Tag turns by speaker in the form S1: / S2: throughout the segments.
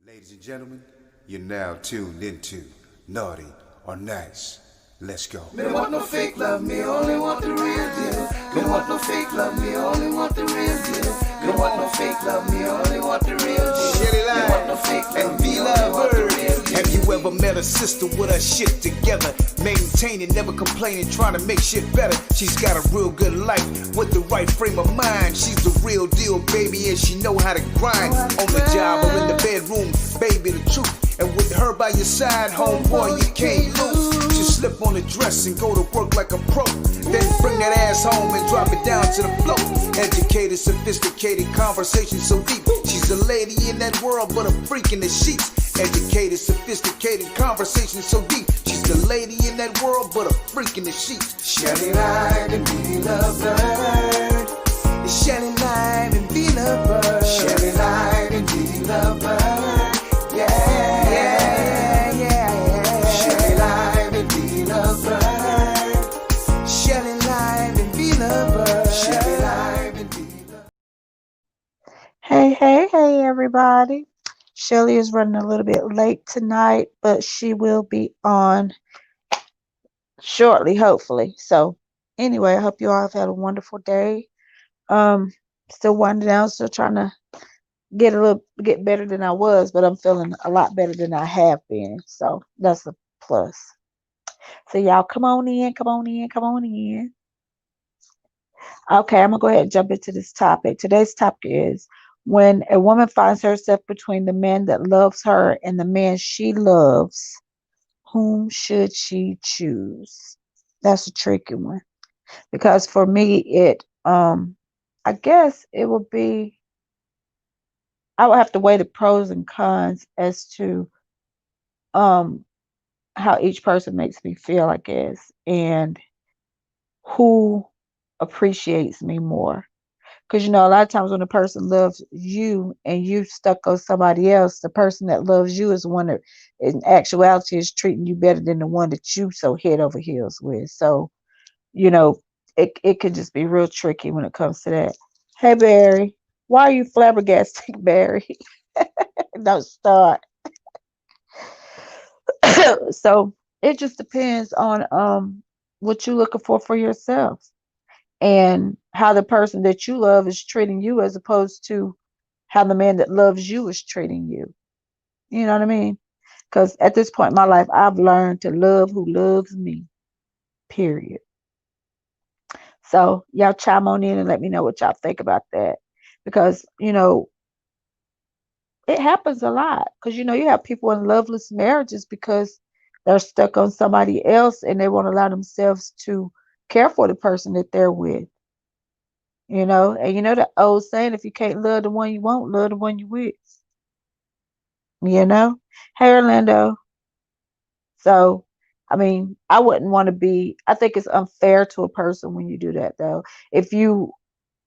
S1: Ladies and gentlemen, you're now tuned into Naughty or Nice. Let's go. Me don't want no fake love, me only want the real deal. Me don't want no fake love, me only want the real deal. Me don't want no fake love, me only want the real deal. Shelly Line, want no fake love, and V-Love Bird. Have you ever met a sister with her shit together? Maintaining, never complaining, trying to make shit better. She's got a real good life with the right frame of mind. She's the real deal, baby, and she know how to grind. On the job or in the bedroom, baby, the truth. And with her by your side, homeboy, you can't lose. Just slip on the dress and go to work like a pro. Then bring that ass home and drop it down to the floor. Educated, sophisticated, conversation so deep. She's a lady in that world, but a freak in the sheets. Educated, sophisticated, conversation so deep. She's the lady in that world, but a freak in the sheets. Shelly Line and V-Love Bird. Shelly Line and V-Love Bird. Shelly Line and V-Love Bird. Yeah. Shelly Line and V-Love Bird. Shelly Line and V-Love Bird. Shelly Line and V-Love.
S2: Hey, everybody. Shelly is running a little bit late tonight, but she will be on shortly, hopefully. So, anyway, I hope you all have had a wonderful day. Still winding down, still trying to get better than I was, but I'm feeling a lot better than I have been. So, that's a plus. So, y'all come on in, come on in, come on in. Okay, I'm gonna go ahead and jump into this topic. Today's topic is when a woman finds herself between the man that loves her and the man she loves, whom should she choose? That's a tricky one because for me, I guess it would be, I would have to weigh the pros and cons as to um how each person makes me feel, I guess, and who appreciates me more. Because a lot of times when a person loves you and you stuck on somebody else, the person that loves you is the one that in actuality is treating you better than the one that you so head over heels with. So, you know, it can just be real tricky when it comes to that. Hey Barry, why are you flabbergasting, Barry? Don't start. So it just depends on what you're looking for yourself and how the person that you love is treating you as opposed to how the man that loves you is treating you. You know what I mean? Because at this point in my life, I've learned to love who loves me, period. So y'all chime on in and let me know what y'all think about that. Because, it happens a lot. Because, you have people in loveless marriages because they're stuck on somebody else and they won't allow themselves to care for the person that they're with. And the old saying, if you can't love the one you want, love the one you with. You know? Hey, Orlando. So, I mean, I wouldn't want to be, I think it's unfair to a person when you do that, though. If you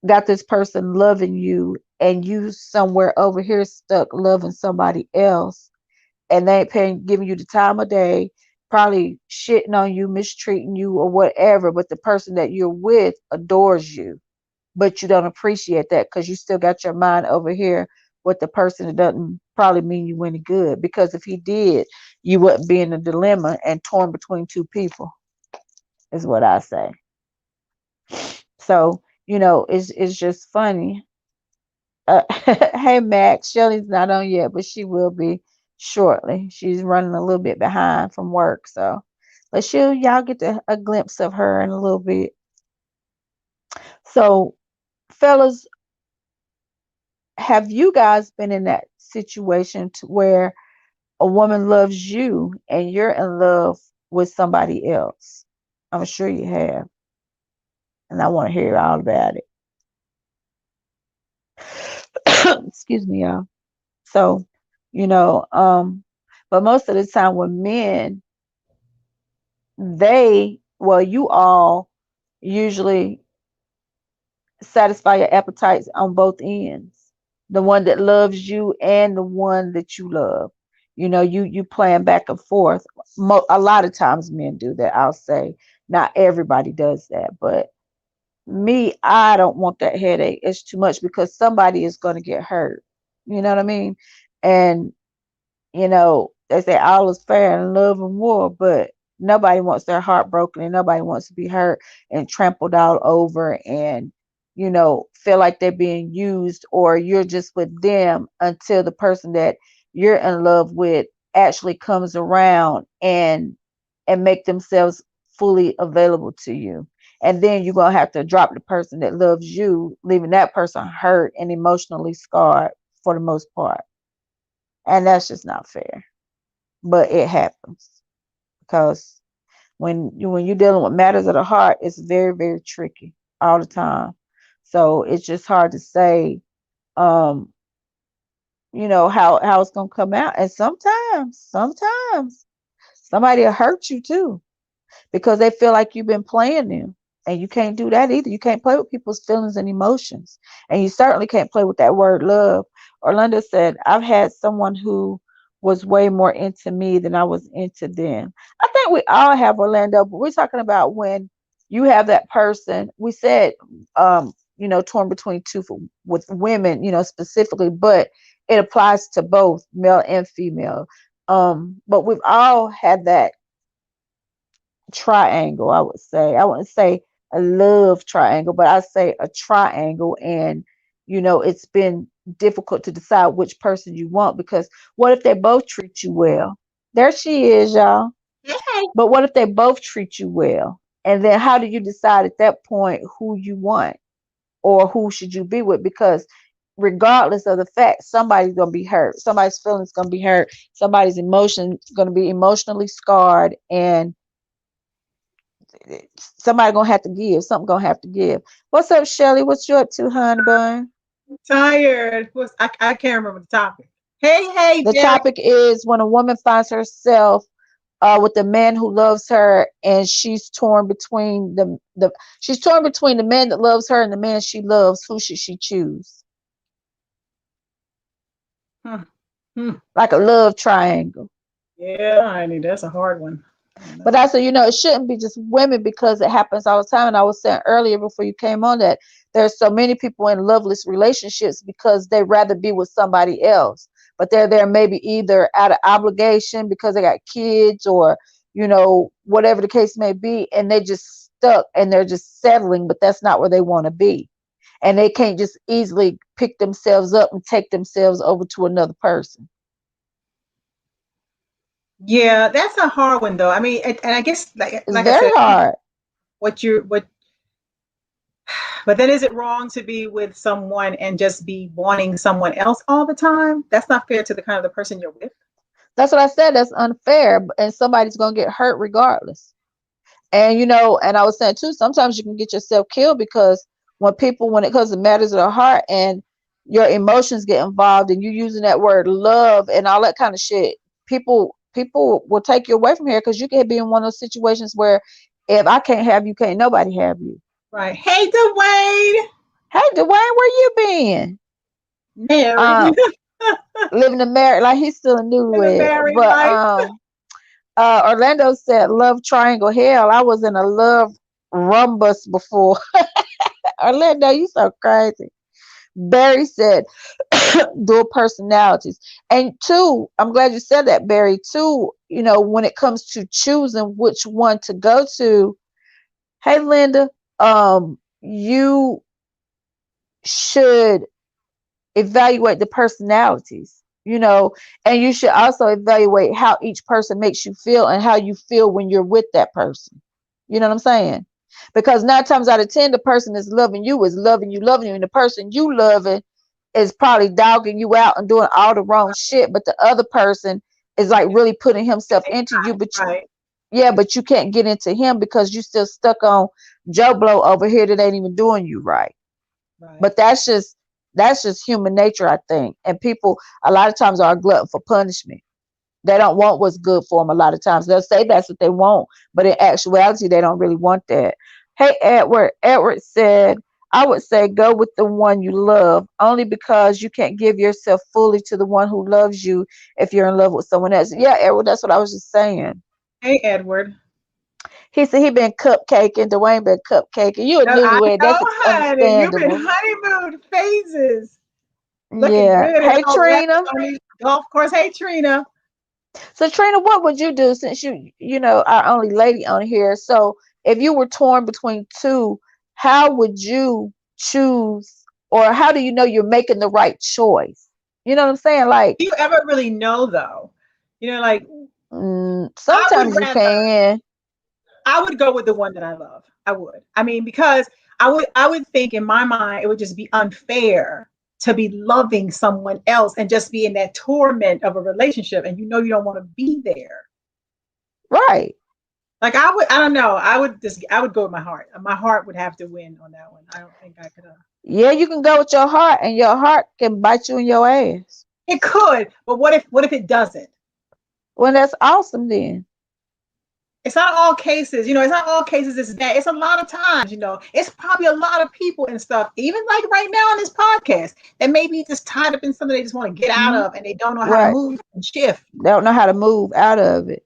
S2: got this person loving you and you somewhere over here stuck loving somebody else and they ain't giving you the time of day, probably shitting on you, mistreating you, or whatever, but the person that you're with adores you, but you don't appreciate that because you still got your mind over here with the person that doesn't probably mean you any good. Because if he did, you wouldn't be in a dilemma and torn between two people, is what I say. So, it's just funny. Hey, Max, Shelly's not on yet, but she will be shortly. She's running a little bit behind from work, so but y'all get a glimpse of her in a little bit. So, fellas, have you guys been in that situation to where a woman loves you and you're in love with somebody else? I'm sure you have, and I want to hear all about it. Excuse me, y'all. So, you know, but most of the time when men, you all usually satisfy your appetites on both ends. The one that loves you and the one that you love. You playing back and forth. A lot of times men do that, I'll say. Not everybody does that, but me, I don't want that headache. It's too much because somebody is going to get hurt. You know what I mean? And They say all is fair in love and war, but nobody wants their heart broken and nobody wants to be hurt and trampled all over and, feel like they're being used or you're just with them until the person that you're in love with actually comes around and make themselves fully available to you. And then you're gonna have to drop the person that loves you, leaving that person hurt and emotionally scarred for the most part. And that's just not fair, but it happens because when you're dealing with matters of the heart, it's very, very tricky all the time. So it's just hard to say, um, how it's gonna come out. And sometimes somebody will hurt you too because they feel like you've been playing them. And you can't do that either. You can't play with people's feelings and emotions. And you certainly can't play with that word love. Orlando said, I've had someone who was way more into me than I was into them. I think we all have, Orlando, but we're talking about when you have that person. We said, torn between two with women, specifically, but it applies to both male and female. But we've all had that triangle, I would say. I wouldn't say a love triangle, but I say a triangle. And, it's been difficult to decide which person you want because what if they both treat you well? There she is, y'all.
S3: Hey.
S2: But what if they both treat you well? And then how do you decide at that point who you want or who should you be with? Because regardless of the fact, somebody's going to be hurt. Somebody's feelings going to be hurt. Somebody's emotion going to be emotionally scarred. And somebody gonna have to give. Something gonna have to give. What's up, Shelly? What you up to, honey bun?
S3: Tired. I can't remember the topic. Hey,
S2: The
S3: Derek.
S2: topic is when a woman finds herself with a man who loves her, and she's torn between the man that loves her and the man she loves. Who should she choose?
S3: Hmm. Hmm.
S2: Like a love triangle.
S3: Yeah, honey, that's a hard one.
S2: But I said, it shouldn't be just women because it happens all the time. And I was saying earlier before you came on that there's so many people in loveless relationships because they rather be with somebody else. But they're there maybe either out of obligation because they got kids or, whatever the case may be. And they just stuck and they're just settling, but that's not where they want to be. And they can't just easily pick themselves up and take themselves over to another person.
S3: Yeah, that's a hard one though. I mean, and I guess
S2: It's
S3: like I
S2: very
S3: said,
S2: hard.
S3: what but then is it wrong to be with someone and just be wanting someone else all the time? That's not fair to the kind of the person you're with.
S2: That's what I said. That's unfair. And somebody's going to get hurt regardless. And, and I was saying too, sometimes you can get yourself killed because when it comes to matters of the heart and your emotions get involved and you using that word love and all that kind of shit, people will take you away from here because you can be in one of those situations where if I can't have you, can't nobody have you.
S3: Right. Hey, Dwayne.
S2: Hey, Dwayne, where you been?
S3: Married.
S2: Living a married, like he's still a
S3: In a
S2: newlywed.
S3: married
S2: But
S3: life.
S2: Orlando said love triangle hell. I was in a love rumbus before. Orlando, you so crazy. Barry said dual personalities. And two, I'm glad you said that, Barry. Two, when it comes to choosing which one to go to, hey Linda, you should evaluate the personalities, and you should also evaluate how each person makes you feel and how you feel when you're with that person. You know what I'm saying? Because 9 times out of 10, the person that's loving you is loving you, and the person you loving is probably dogging you out and doing all the wrong shit. But the other person is like really putting himself into you, but
S3: Right.
S2: yeah, but you can't get into him because you still stuck on Joe Blow over here that ain't even doing you right.
S3: Right.
S2: But that's just human nature, I think. And people a lot of times are a glutton for punishment. They don't want what's good for them a lot of times. They'll say that's what they want, but in actuality, they don't really want that. Hey, Edward. Edward said, I would say go with the one you love, only because you can't give yourself fully to the one who loves you if you're in love with someone else. Yeah, Edward, that's what I was just saying.
S3: Hey, Edward.
S2: He said he been cupcaking, Dwayne been cupcaking. You a
S3: No, I
S2: newlywed, that's
S3: know, honey. You've been
S2: understandable.
S3: honeymoon phases. Looking
S2: Yeah.
S3: good at
S2: Hey,
S3: home.
S2: Trina.
S3: On the golf course. Hey, Trina.
S2: So Trina, what would you do since you know our only lady on here? So if you were torn between two, how would you choose, or how do you know you're making the right choice? You know what I'm saying? Like,
S3: Do you ever really know though? You know, like I would
S2: sometimes you
S3: rather
S2: can.
S3: I would go with the one that I love. I would. I mean, because I would think in my mind it would just be unfair to be loving someone else and just be in that torment of a relationship and you know you don't want to be there.
S2: Right.
S3: Like I don't know. I would go with my heart. My heart would have to win on that one. I don't think I could
S2: Yeah, you can go with your heart, and your heart can bite you in your ass.
S3: it could, but what if it doesn't?
S2: Well, that's awesome then.
S3: It's not all cases, it's not all cases it's bad. It's a lot of times, it's probably a lot of people and stuff, even like right now on this podcast, that may be just tied up in something they just want to get out
S2: Mhm.
S3: of and they don't know how to
S2: Right.
S3: move and shift.
S2: They don't know how to move out of it.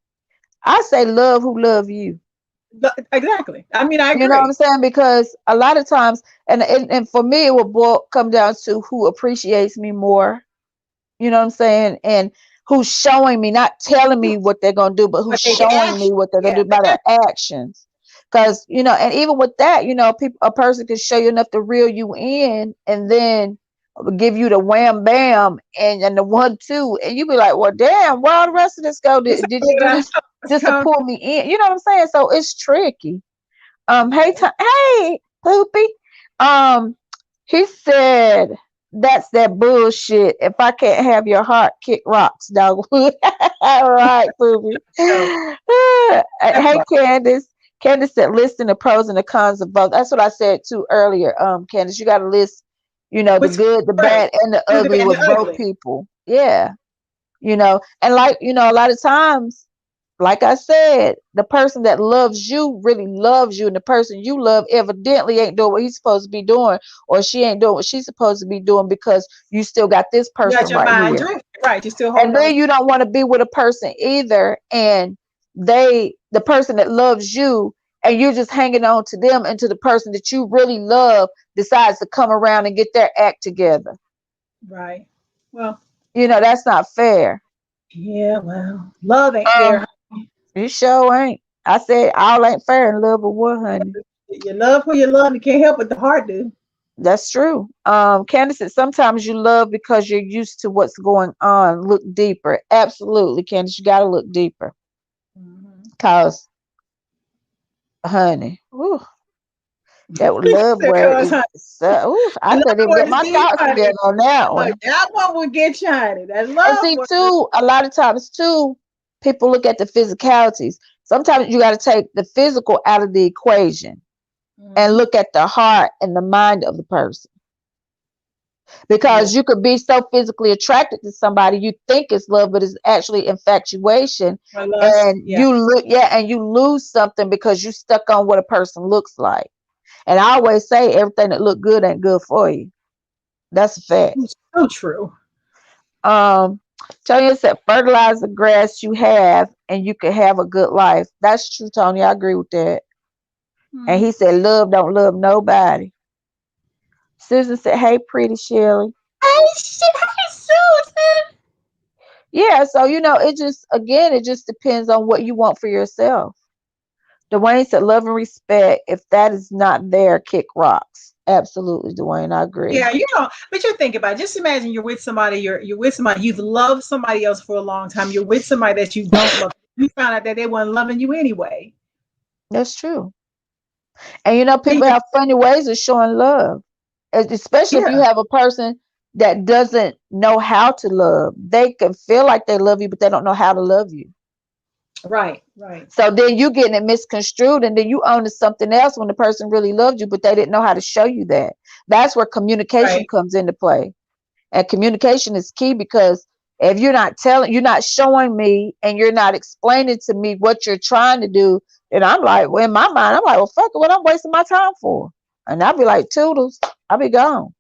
S2: I say love who love you.
S3: Exactly. I mean, I
S2: You know what I'm
S3: agree.
S2: saying? Because a lot of times, and for me, it will come down to who appreciates me more. You know what I'm saying? And who's showing me, not telling me what they're gonna do, but who's
S3: But they
S2: showing me
S3: action.
S2: what they're gonna
S3: Yeah,
S2: do by their actions. Because and even with that, a person can show you enough to reel you in, and then give you the wham bam and the 1 2, and you be like, well, damn, where all the rest of this go?
S3: this is
S2: Did you
S3: what
S2: do
S3: I
S2: this
S3: saw was
S2: just to
S3: coming.
S2: pull me in? You know what I'm saying? So it's tricky. Hey, Poopy. Um, he said that's that bullshit. If I can't have your heart, kick rocks, dog. All right, Poopy.
S3: So that
S2: Hey,
S3: part.
S2: Candace. Candace said listing the pros and the cons of both. That's what I said too earlier. Candace, you got to list, the
S3: Which
S2: good, the
S3: right.
S2: bad, and the
S3: Good, the
S2: ugly
S3: bad, and
S2: with
S3: the
S2: both
S3: ugly.
S2: people. Yeah, and like a lot of times, like I said, the person that loves you really loves you, and the person you love evidently ain't doing what he's supposed to be doing, or she ain't doing what she's supposed to be doing because you still got this
S3: You got
S2: person
S3: your
S2: right
S3: mind
S2: here.
S3: drift. Right. You're still
S2: And
S3: holding on.
S2: then you don't want to be with a person either, and the person that loves you, and you're just hanging on to them until the person that you really love decides to come around and get their act together.
S3: Right. Well,
S2: That's not fair.
S3: yeah, well, love ain't
S2: Um,
S3: fair.
S2: you sure ain't. I said all ain't fair in love or what, honey.
S3: You love who you love. You can't help what the heart do.
S2: That's true. Candace said sometimes you love because you're used to what's going on. Look deeper. Absolutely, Candace, you gotta look deeper.
S3: Mhm.
S2: Cause, honey, ooh, that love word
S3: Because
S2: is
S3: honey,
S2: so. Ooh, I
S3: the love
S2: couldn't even
S3: word
S2: get
S3: is
S2: my
S3: deep,
S2: thoughts
S3: honey.
S2: together on that one.
S3: That one will get you, honey. That
S2: And
S3: love
S2: see,
S3: word.
S2: too, a lot of times too, people look at the physicalities. Sometimes you got to take the physical out of the equation and
S3: Mhm.
S2: look at the heart and the mind of the person.
S3: Yeah.
S2: Because you could be so physically attracted to somebody you think it's love, but it's actually infatuation,
S3: My lust.
S2: and
S3: Yeah.
S2: you lose something because you stuck on what a person looks like. And I always say everything that look good ain't good for you. That's a fact.
S3: So true.
S2: um Tony said fertilize the grass you have and you can have a good life. That's true, Tony. I agree with that. And
S3: Mhm.
S2: he said love don't love nobody. Susan said, hey, pretty Shirley.
S3: Hey, shit. Hey, Susan.
S2: Yeah, so it just depends on what you want for yourself. Dwayne said, love and respect. If that is not there, kick rocks. Absolutely, Dwayne. I agree.
S3: Yeah, but you think about it. Just imagine you're with somebody, you're with somebody, you've loved somebody else for a long time. You're with somebody that you don't love. You found out that they weren't loving you anyway.
S2: That's true. And
S3: Yeah,
S2: people have funny ways of showing love, especially if you
S3: yeah,
S2: have a person that doesn't know how to love. They can feel like they love you, but they don't know how to love you.
S3: right, right,
S2: So then you getting it misconstrued, and then you own to something else when the person really loved you, but they didn't know how to show you that. That's where communication
S3: right.
S2: comes into play. And communication is key, because if you're not showing me and you're not explaining to me what you're trying to do, then I'm like, well, in my mind, I'm like, well, fuck it, what I'm wasting my time for? And I'll be like, toodles, I'll be gone.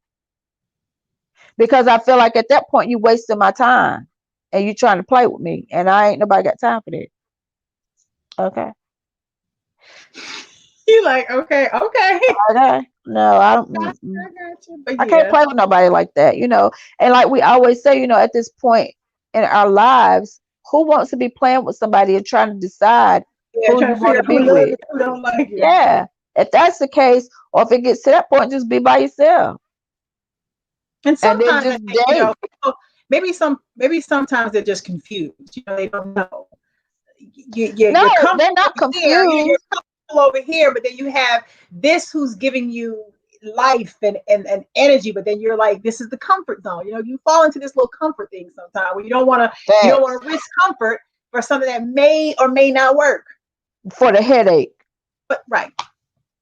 S2: Because I feel like at that point, you wasting my time and you trying to play with me. And I ain't nobody got time for that. Okay.
S3: You like, okay, okay.
S2: Okay. No, I don't.
S3: I got you. But
S2: I can't
S3: yeah,
S2: play with nobody like that. And like we always say, at this point in our lives, who wants to be playing with somebody and trying to decide
S3: Yeah,
S2: who
S3: trying
S2: you
S3: to
S2: want
S3: figure
S2: to
S3: out who
S2: be
S3: loves
S2: with?
S3: you, who don't like you.
S2: Yeah. If that's the case, or if it gets to that point, just be by yourself
S3: And
S2: and then
S3: sometimes I
S2: just
S3: think,
S2: date.
S3: people, maybe sometimes they're just confused. They don't know.
S2: No,
S3: You're comfortable
S2: they're not
S3: here, you're
S2: confused.
S3: comfortable over here, but then you have this who's giving you life and energy, but then you're like, this is the comfort zone. You fall into this little comfort thing sometimes where you don't want
S2: Facts.
S3: to risk comfort for something that may or may not work.
S2: For the headache.
S3: But right.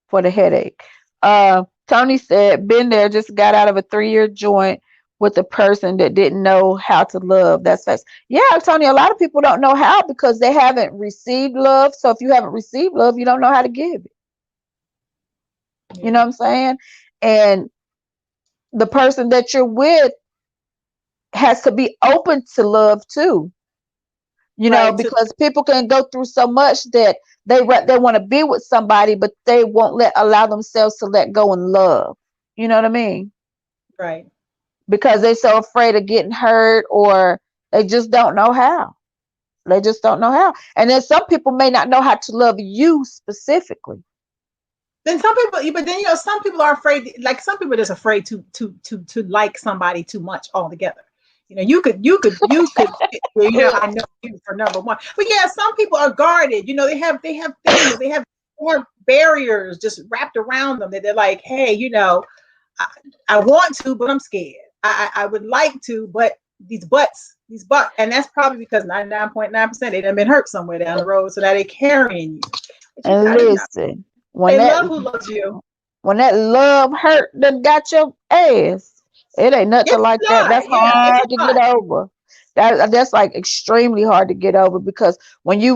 S2: For the headache. Tony said, been there, just got out of a 3-year joint with a person that didn't know how to love. That's facts. Yeah, Tony, a lot of people don't know how because they haven't received love. So if you haven't received love, you don't know how to give it. You know
S3: Yeah.
S2: what I'm saying? And the person that you're with has to be open to love too.
S3: Right.
S2: Because people can go through so much that they want to be with somebody, but they won't allow themselves to let go and love. You know what I mean?
S3: Right.
S2: Because they're so afraid of getting hurt, or they just don't know how. They just don't know how. And then some people may not know how to love you specifically.
S3: Then some people, but then some people are afraid. Like some people are just afraid to like somebody too much altogether. You could. I know you for number one, but yeah, some people are guarded. They have things. They have barriers just wrapped around them that they're like, hey, I want to, but I'm scared. I would like to, but these butts, and that's probably because 99.9% they done been hurt somewhere down the road, so that they carrying you. But you
S2: And
S3: gotta know.
S2: listen, when
S3: They
S2: that
S3: love who loves you.
S2: when that love hurt that got your ass, it ain't nothing
S3: It's
S2: like
S3: a
S2: that.
S3: lot.
S2: That's
S3: Yeah, it's
S2: hard to
S3: a
S2: get
S3: lot.
S2: over. That's like extremely hard to get over, because when you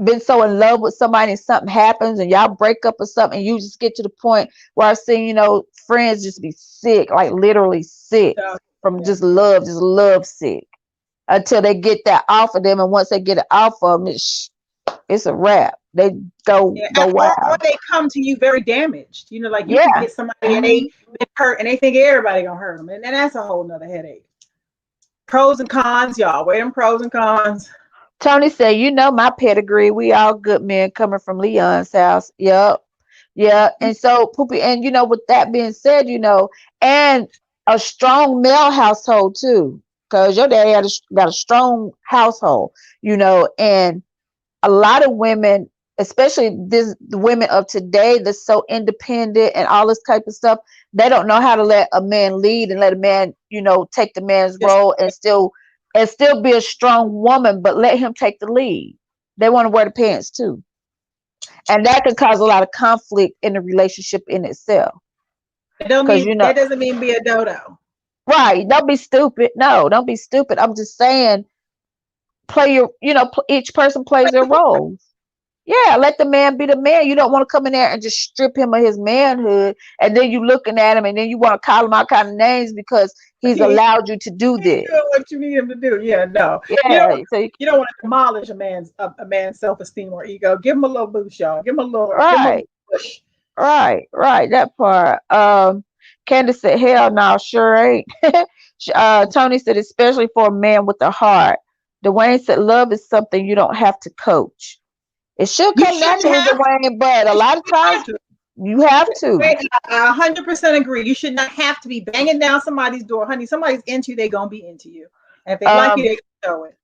S2: been so in love with somebody and something happens and y'all break up or something, and you just get to the point where I've seen, friends just be sick, like literally sick
S3: So,
S2: from
S3: yeah.
S2: just love sick, until they get that off of them. And once they get it off of them, it's a wrap. They go
S3: Yeah, or
S2: wild.
S3: they come to you very damaged. Like you could
S2: Yeah.
S3: get somebody and they
S2: Mhm.
S3: been hurt and they think everybody gonna hurt them, and that's a whole nother headache. Pros and cons, y'all. Weigh them pros and cons.
S2: Tony said, my pedigree. We all good men coming from Leon's house. Yep. Yeah. And so, Poopy, and with that being said, and a strong male household too, because your daddy got a strong household, and a lot of women, especially the women of today, that's so independent and all this type of stuff, they don't know how to let a man lead and let a man, take the man's
S3: Just
S2: role and still be a strong woman, but let him take the lead. They want to wear the pants too. And that can cause a lot of conflict in the relationship in itself. Because
S3: that doesn't mean be a dodo.
S2: right, don't be stupid. No, don't be stupid. I'm just saying, play your, each person plays their roles. Yeah, let the man be the man. You don't want to come in there and just strip him of his manhood, and then you looking at him, and then you want to call him all kind of names because he's
S3: He ain't
S2: allowed you to do this.
S3: doing what you need him to do. Yeah, no. You
S2: Yeah,
S3: don't
S2: so
S3: you don't want to demolish a man's self-esteem or ego. Give him a little boost, y'all. Give him a little
S2: right,
S3: push.
S2: right, that part. Candace said, "Hell no, sure ain't." Tony said, "Especially for a man with a heart." Dwayne said, "Love is something you don't have to coach. It should
S3: You
S2: come
S3: shouldn't
S2: naturally,
S3: have
S2: Dwayne, but a
S3: you
S2: lot of
S3: shouldn't
S2: times
S3: have to.
S2: you have to."
S3: Wait, I 100% agree. You should not have to be banging down somebody's door, honey. Somebody's into you, they gonna be into you. And if they like you,
S2: Um,
S3: they gonna show it.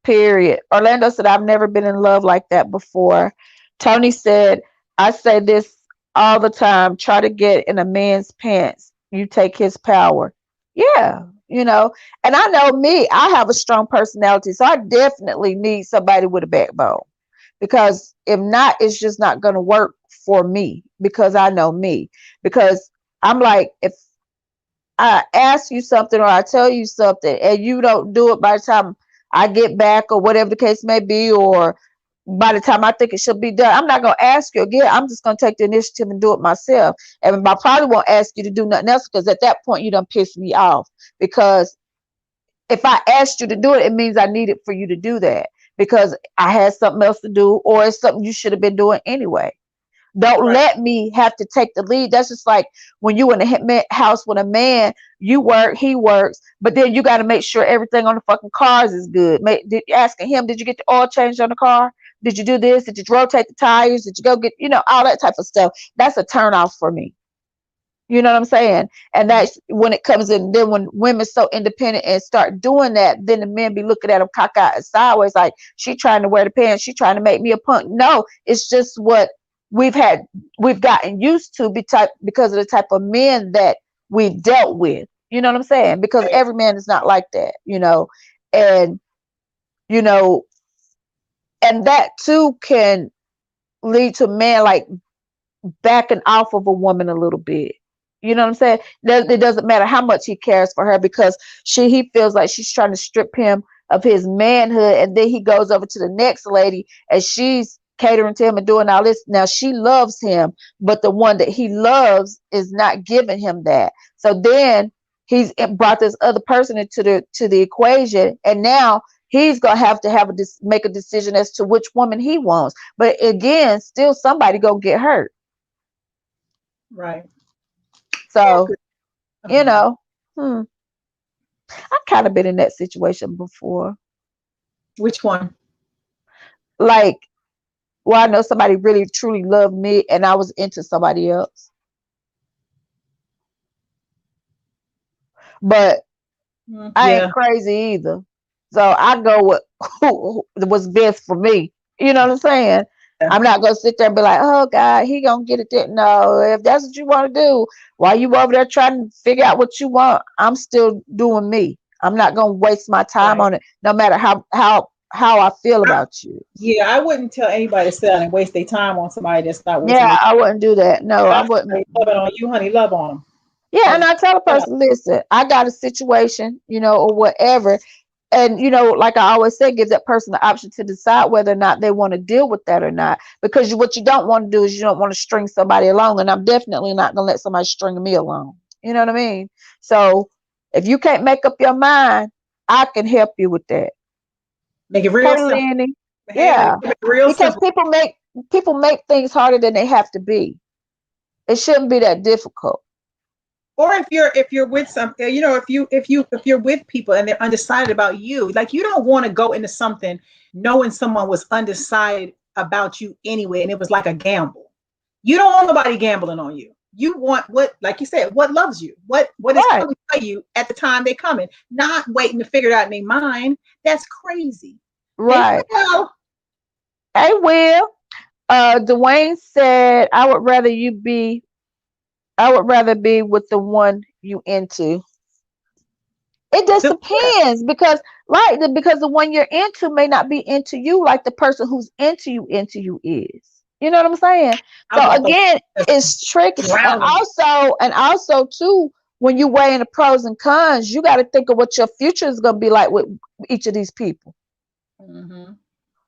S2: Period. Orlando said, "I've never been in love like that before." Tony said, "I say this all the time. Try to get in a man's pants. You take his power." Yeah, and I know me, I have a strong personality. So I definitely need somebody with a backbone. Because if not, it's just not going to work for me, because I know me. Because I'm like, if I ask you something or I tell you something and you don't do it by the time I get back, or whatever the case may be, or by the time I think it should be done, I'm not going to ask you again. I'm just going to take the initiative and do it myself. And I probably won't ask you to do nothing else, because at that point you done piss me off. Because if I asked you to do it, it means I needed for you to do that, because I had something else to do, or it's something you should have been doing anyway. Don't
S3: Right.
S2: let me have to take the lead. That's just like when you in a house with a man, you work, he works, but then you got to make sure everything on the fucking cars is good. Asking him, did you get the oil changed on the car? Did you do this? Did you rotate the tires? Did you go get, all that type of stuff? That's a turn off for me. You know what I'm saying? And that's when it comes in. Then when women's so independent and start doing that, then the men be looking at them cockeyed sideways, like she trying to wear the pants, she trying to make me a punk. No, it's just what we've gotten used to because of the type of men that we've dealt with. You know what I'm saying? Because every man is not like that, and you know, and that too can lead to men like backing off of a woman a little bit. You know what I'm saying? It doesn't matter how much he cares for her because he feels like she's trying to strip him of his manhood, and then he goes over to the next lady and she's catering to him and doing all this. Now she loves him, but the one that he loves is not giving him that. So then he's brought this other person into the equation, and now he's gonna have to make a decision as to which woman he wants. But again, still somebody gonna get hurt.
S3: Right.
S2: So, I've kind of been in that situation before.
S3: Which one?
S2: Like, well, I know somebody really truly loved me and I was into somebody else. But I ain't crazy either. So I go with who was best for me. You know what I'm saying? I'm not gonna sit there and be like, oh God, he gonna get it there. No, if that's what you want to do, while you over there trying to figure out what you want, I'm still doing me. I'm not gonna waste my time on it, no matter how I feel about you.
S3: Yeah, I wouldn't tell anybody to sit down and waste their time on somebody that's not wasting.
S2: Yeah, I wouldn't do that. No, I wouldn't.
S3: Love it on you, honey. Love on them.
S2: Yeah, and I tell a person, listen, I got a situation, or whatever. And, like I always say, give that person the option to decide whether or not they want to deal with that or not. Because what you don't want to do is you don't want to string somebody along. And I'm definitely not going to let somebody string me along. You know what I mean? So if you can't make up your mind, I can help you with that.
S3: Make it real simple.
S2: Yeah. Because people make things harder than they have to be. It shouldn't be that difficult.
S3: Or if you're with some, if you're with people and they're undecided about you, like you don't want to go into something knowing someone was undecided about you anyway, and it was like a gamble. You don't want nobody gambling on you. You want like you said, what loves you, what is coming for you at the time they coming, not waiting to figure it out in their mind. That's crazy.
S2: Right. Hey, Will. Dwayne said, I would rather be with the one you into. It just depends because the one you're into may not be into you like the person who's into you is. You know what I'm saying? So again, it's tricky. And also too, when you weigh in the pros and cons, you got to think of what your future is going to be like with each of these people.
S3: Mm-hmm.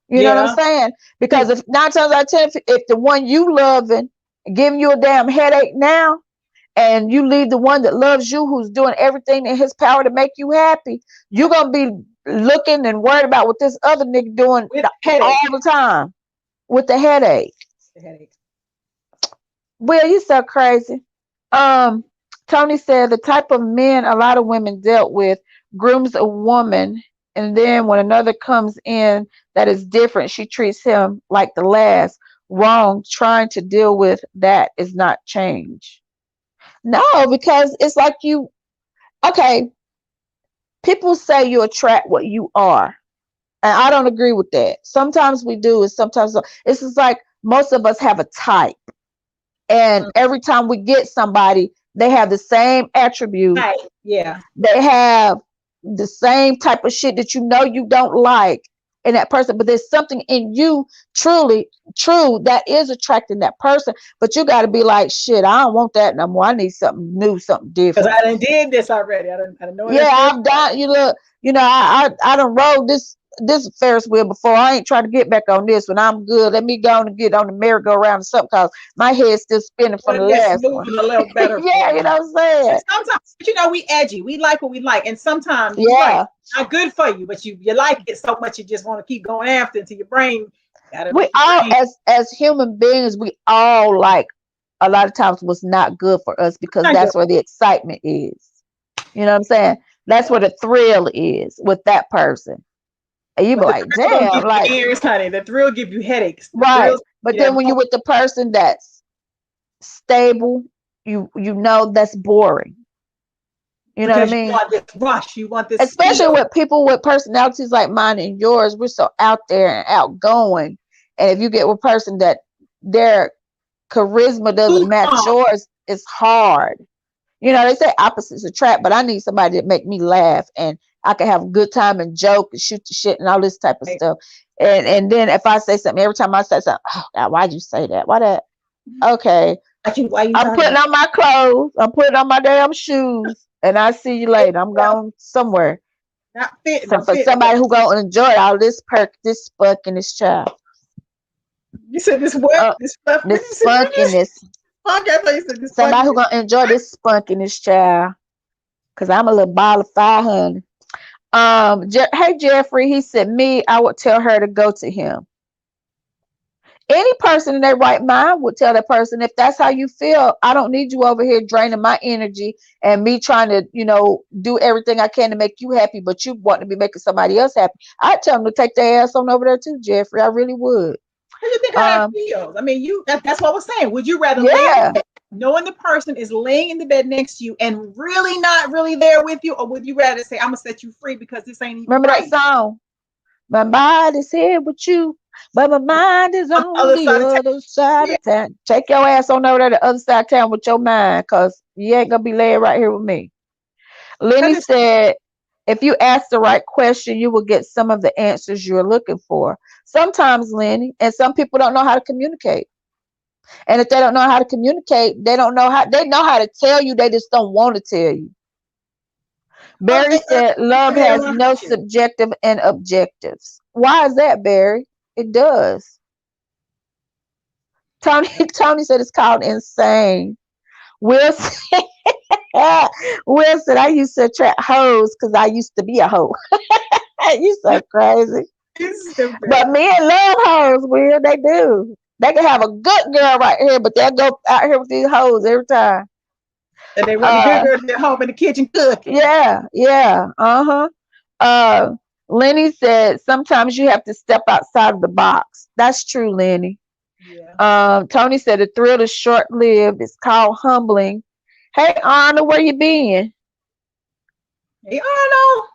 S2: You know what I'm saying? Because if 9 times out of 10, if the one you loving giving you a damn headache now, and you leave the one that loves you, who's doing everything in his power to make you happy, you're gonna be looking and worried about what this other nigga doing all the time with the headache. Well, you so crazy. Tony said the type of men a lot of women dealt with grooms a woman, and then when another comes in that is different, she treats him like the last. Wrong. Trying to deal with that is not change. No, because it's like people say you attract what you are. And I don't agree with that. Sometimes we do, and sometimes it's just like most of us have a type. And every time we get somebody, they have the same attributes.
S3: Right. Yeah.
S2: They have the same type of shit that you don't like in that person, but there's something in you true that is attracting that person. But you got to be like, shit, I don't want that no more. I need something new, something different.
S3: Because I done did this already. I don't know.
S2: Yeah, I've done. I done rode this Ferris wheel before. I ain't trying to get back on this one. I'm good. Let me go and get on the merry-go-round or something, because my head's still spinning from the last one.
S3: A little better.
S2: Yeah, you know what I'm saying?
S3: And sometimes, we edgy. We like what we like. And sometimes,
S2: yeah,
S3: not good for you, but you like it so much you just want to keep going after until your brain Gotta
S2: We
S3: make it
S2: all,
S3: rain.
S2: as human beings, we all like a lot of times what's not good for us because
S3: Not good.
S2: that's where the excitement is. You know what I'm saying? That's where
S3: Yeah.
S2: the thrill is with that person. And you be
S3: But the
S2: like,
S3: thrill don't
S2: damn,
S3: give
S2: like,
S3: you ears, honey. The thrill give you headaches. The
S2: right.
S3: thrill
S2: But
S3: give you
S2: then
S3: that
S2: when you're with the person that's stable, you know that's boring. You know what I
S3: because you
S2: mean?
S3: want this rush, you want this
S2: Especially
S3: speed.
S2: with people with personalities like mine and yours, we're so out there and outgoing. And if you get with a person that their charisma
S3: Too
S2: doesn't match
S3: calm.
S2: yours, it's hard. You know, they say opposites attract, but I need somebody that make me laugh and I can have a good time and joke and shoot the shit and all this type of
S3: Right.
S2: stuff. And then if I say something, every time I say something, oh God, why'd you say that? Why that? Okay.
S3: Why you
S2: I'm
S3: talking
S2: putting
S3: about
S2: on my clothes. I'm putting on my damn shoes. And I see you
S3: it?
S2: later. I'm going somewhere.
S3: Not fitting.
S2: So
S3: I'm
S2: for
S3: fitting.
S2: somebody who gonna enjoy all this perk, this spunk and this child.
S3: You said this what?
S2: Uh,
S3: This stuff. What
S2: this
S3: did you say? What
S2: spunk and
S3: is
S2: this
S3: fuck? I thought you said this fuck.
S2: somebody who gonna enjoy this spunk and this child. Cause I'm a little ball of fire, honey. Hey Jeffrey, he said me, I would tell her to go to him. Any person in their right mind would tell that person, if that's how you feel, I don't need you over here draining my energy and me trying to, do everything I can to make you happy, but you want to be making somebody else happy. I'd tell them to take their ass on over there too, Jeffrey. I really would.
S3: How do you think how that
S2: Um,
S3: feels? I mean, that's what I was saying. Would you rather lay in
S2: yeah.
S3: bed, knowing the person is laying in the bed next to you and really not really there with you, or would you rather say, I'm gonna set you free because this ain't even
S2: Remember that
S3: right?
S2: song? My body's here with you, but my mind is
S3: On the
S2: on
S3: other
S2: the
S3: side of town.
S2: other side
S3: Yeah.
S2: of town. Take your ass on over to the other side of town with your mind, because you ain't going to be laying right here with me.
S3: That
S2: Lenny
S3: is
S2: said, if you ask the right question, you will get some of the answers you're looking for. Sometimes, Lenny, and some people don't know how to communicate. And if they don't know how to communicate, they know how to tell you, they just don't want to tell you. Barry said, love has no subjective and objectives. Why is that, Barry? It does. Tony said it's called insane. Will said, Will said, I used to attract hoes because I used to be a hoe. You so crazy. But men love hoes, Will. They do. They can have a good girl right here, but they'll go out here with these hoes every time.
S3: And they want the good girls at home in the kitchen cooking.
S2: Yeah. Lenny said sometimes you have to step outside of the box. That's true, Lenny.
S3: Yeah.
S2: Tony said the thrill is short-lived. It's called humbling. Hey, Arnold, where you been?
S3: Hey, Arnold.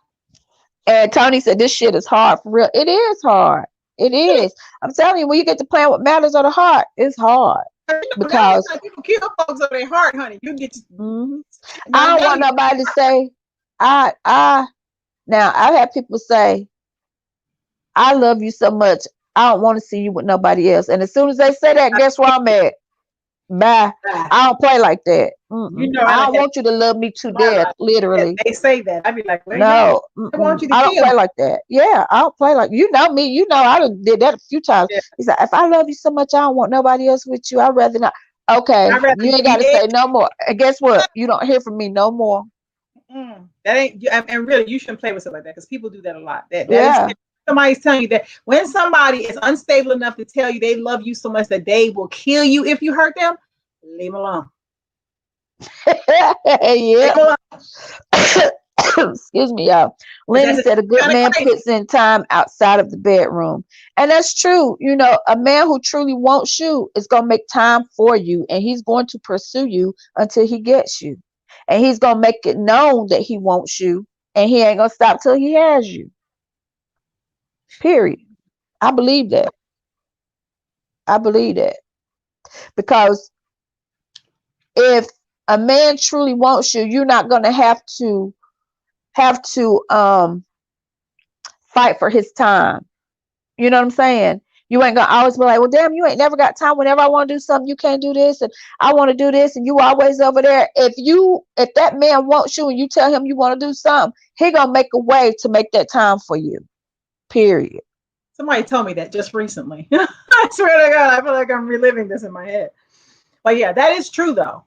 S2: And Tony said this shit is hard for real. It is hard. It is. I'm telling you, when you get to playing with matters of the heart, it's hard. Because
S3: people kill folks of their heart, honey. You get to.
S2: I don't want nobody to say, now I've had people say, I love you so much, I don't want to see you with nobody else. And as soon as they say that, guess where I'm at? Bye. I don't play like that. I don't want you to love me to death, literally.
S3: They say that. I'd be like,
S2: no,
S3: I want you to
S2: I don't play like that. Yeah, I don't play like, you know me. You know I done did that a few times. Yeah. He said, if I love you so much, I don't want nobody else with you. I'd rather not. Okay, you ain't got to say no more. And guess what? You don't hear from me no more.
S3: That ain't, and really, you shouldn't play with stuff like that because people do that a lot. That is, somebody's telling you that when somebody is unstable enough to tell you they love you so much that they will kill you if you hurt them, leave them alone.
S2: Yeah. Excuse me, y'all. Lenny said a good man puts in time outside of the bedroom. And that's true. You know, a man who truly wants you is going to make time for you, and he's going to pursue you until he gets you. And he's going to make it known that he wants you, and he ain't going to stop till he has you. Period. I believe that. Because if a man truly wants you, you're not going to have to fight for his time. You know what I'm saying? You ain't gonna always be like, well, damn, you ain't never got time. Whenever I want to do something, you can't do this, and I want to do this, and you always over there. If that man wants you and you tell him you want to do something, he gonna make a way to make that time for you. Period.
S3: Somebody told me that just recently. I swear to God, I feel like I'm reliving this in my head. But yeah, that is true though.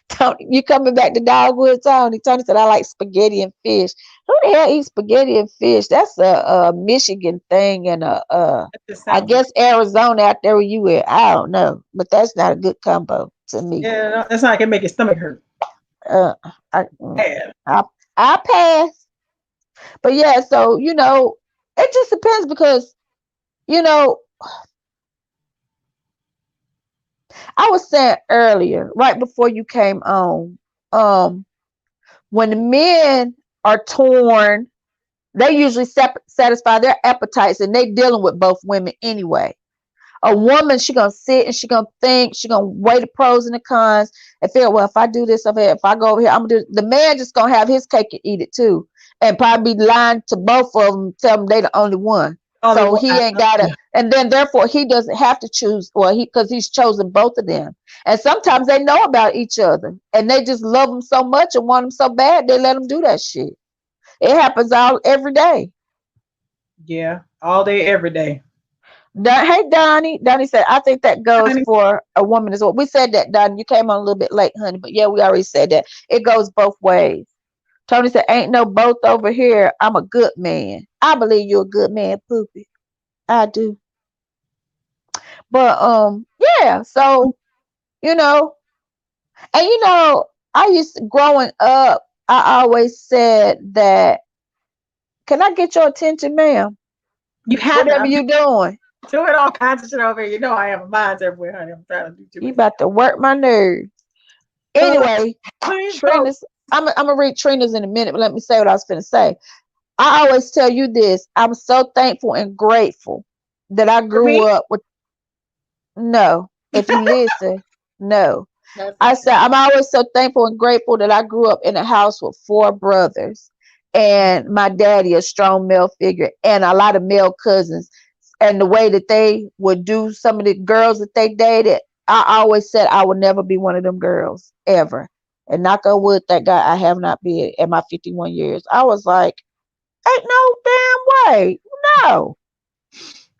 S2: Tony, you coming back to Dogwood, Tony? Tony said, I like spaghetti and fish. Who the hell eats spaghetti and fish? That's a Michigan thing and
S3: That just
S2: I
S3: sounds.
S2: guess Arizona out there where you at. I don't know, but that's not a good combo to me.
S3: Yeah, no, that's not gonna make your stomach hurt.
S2: Uh, I,
S3: Yeah.
S2: I pass. But yeah, so it just depends because you know I was saying earlier, right before you came on, um, when the men are torn, they usually satisfy their appetites, and they dealing with both women anyway. A woman, she gonna sit and she gonna think, she gonna weigh the pros and the cons, and figure, well, if I do this over here, if I go over here, I'm gonna do. The man just gonna have his cake and eat it too, and probably be lying to both of them, tell them they the only one.
S3: Only
S2: So
S3: one.
S2: he ain't gotta, and then therefore he doesn't have to choose, or because he's chosen both of them. And sometimes they know about each other, and they just love them so much and want them so bad, they let them do that shit. It happens every day.
S3: Yeah, all day, every day.
S2: Hey, Donnie. Donnie said, I think that goes
S3: Honey,
S2: for a woman as well. We said that, Donnie. You came on a little bit late, honey. But yeah, we already said that. It goes both ways. Tony said, ain't no both over here. I'm a good man. I believe you're a good man, Poopy. I do. But yeah, so, you know, and I used to, growing up, I always said that, can I get your attention, ma'am?
S3: you have
S2: Whatever
S3: I'm
S2: you doing.
S3: doing all kinds of shit over here. You know I have a mind everywhere, honey. I'm trying to do too
S2: You
S3: much.
S2: about to work my nerves. Anyway,
S3: Please go.
S2: Trina's, I'm gonna read Trina's in a minute, but let me say what I was gonna say. I always tell you this. I'm so thankful and grateful that I
S3: For
S2: grew
S3: me?
S2: up with no. If you listen, no.
S3: That's
S2: I
S3: okay.
S2: said I'm always so thankful and grateful that I grew up in a house with four brothers and my daddy, a strong male figure, and a lot of male cousins. And the way that they would do some of the girls that they dated, I always said I would never be one of them girls ever. And knock on wood, thank God I have not been in my 51 years. I was like, ain't no damn way. No.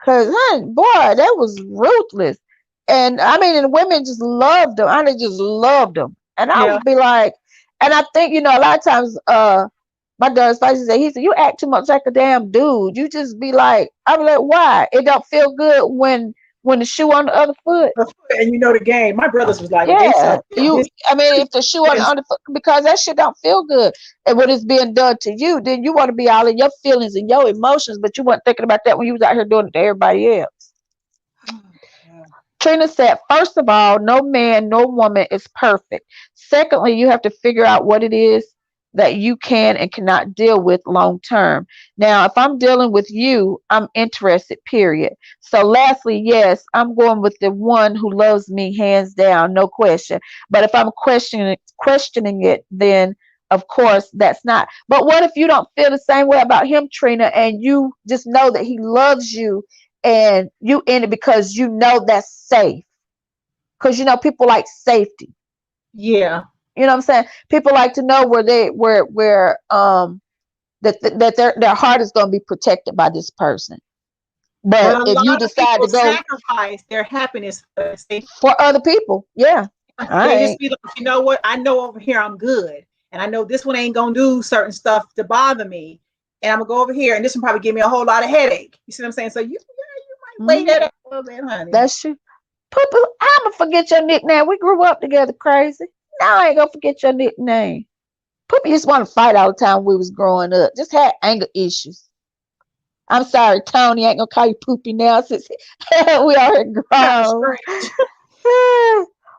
S2: Cause honey, boy, that was ruthless. And I mean, and the women just loved them. I mean, just loved them. And I
S3: Yeah.
S2: would be like, and I think, a lot of times, my daughter's father said, he said, you act too much like a damn dude. You just be like, I'm like, why? It don't feel good when the shoe on the other foot.
S3: And you know the game. My brothers was like, they said
S2: Yeah, I mean, if the shoe on the
S3: this.
S2: other foot, because that shit don't feel good, and when it's being done to you, then you want to be all in your feelings and your emotions, but you weren't thinking about that when you was out here doing it to everybody else. Trina said, first of all, no man, no woman is perfect. Secondly, you have to figure out what it is that you can and cannot deal with long term. Now, if I'm dealing with you, I'm interested, period. So, lastly, yes, I'm going with the one who loves me hands down, no question. But if I'm questioning it, then of course that's not. But what if you don't feel the same way about him, Trina, and you just know that he loves you and you in it because you know that's safe? Because people like safety.
S3: Yeah.
S2: You know what I'm saying? People like to know that their heart is going to be protected by this person.
S3: But
S2: But
S3: a
S2: if you
S3: lot of
S2: decide
S3: people
S2: to go
S3: sacrifice their happiness for safety.
S2: for other people, yeah, I
S3: They just
S2: ain't.
S3: be like, you know what? I know over here I'm good. And I know this one ain't gonna do certain stuff to bother me. And I'm gonna go over here and this one probably give me a whole lot of headache. You see what I'm saying? So you might weigh
S2: Mhm.
S3: that up a little bit, honey.
S2: That's true. Papa, I'ma forget your nickname. We grew up together, crazy. Now I ain't gonna forget your nickname. Papa used to want to fight all the time when we was growing up. Just had anger issues. I'm sorry, Tony. I ain't gonna call you Poopy now since we are here
S3: Kind of
S2: grown.
S3: strange.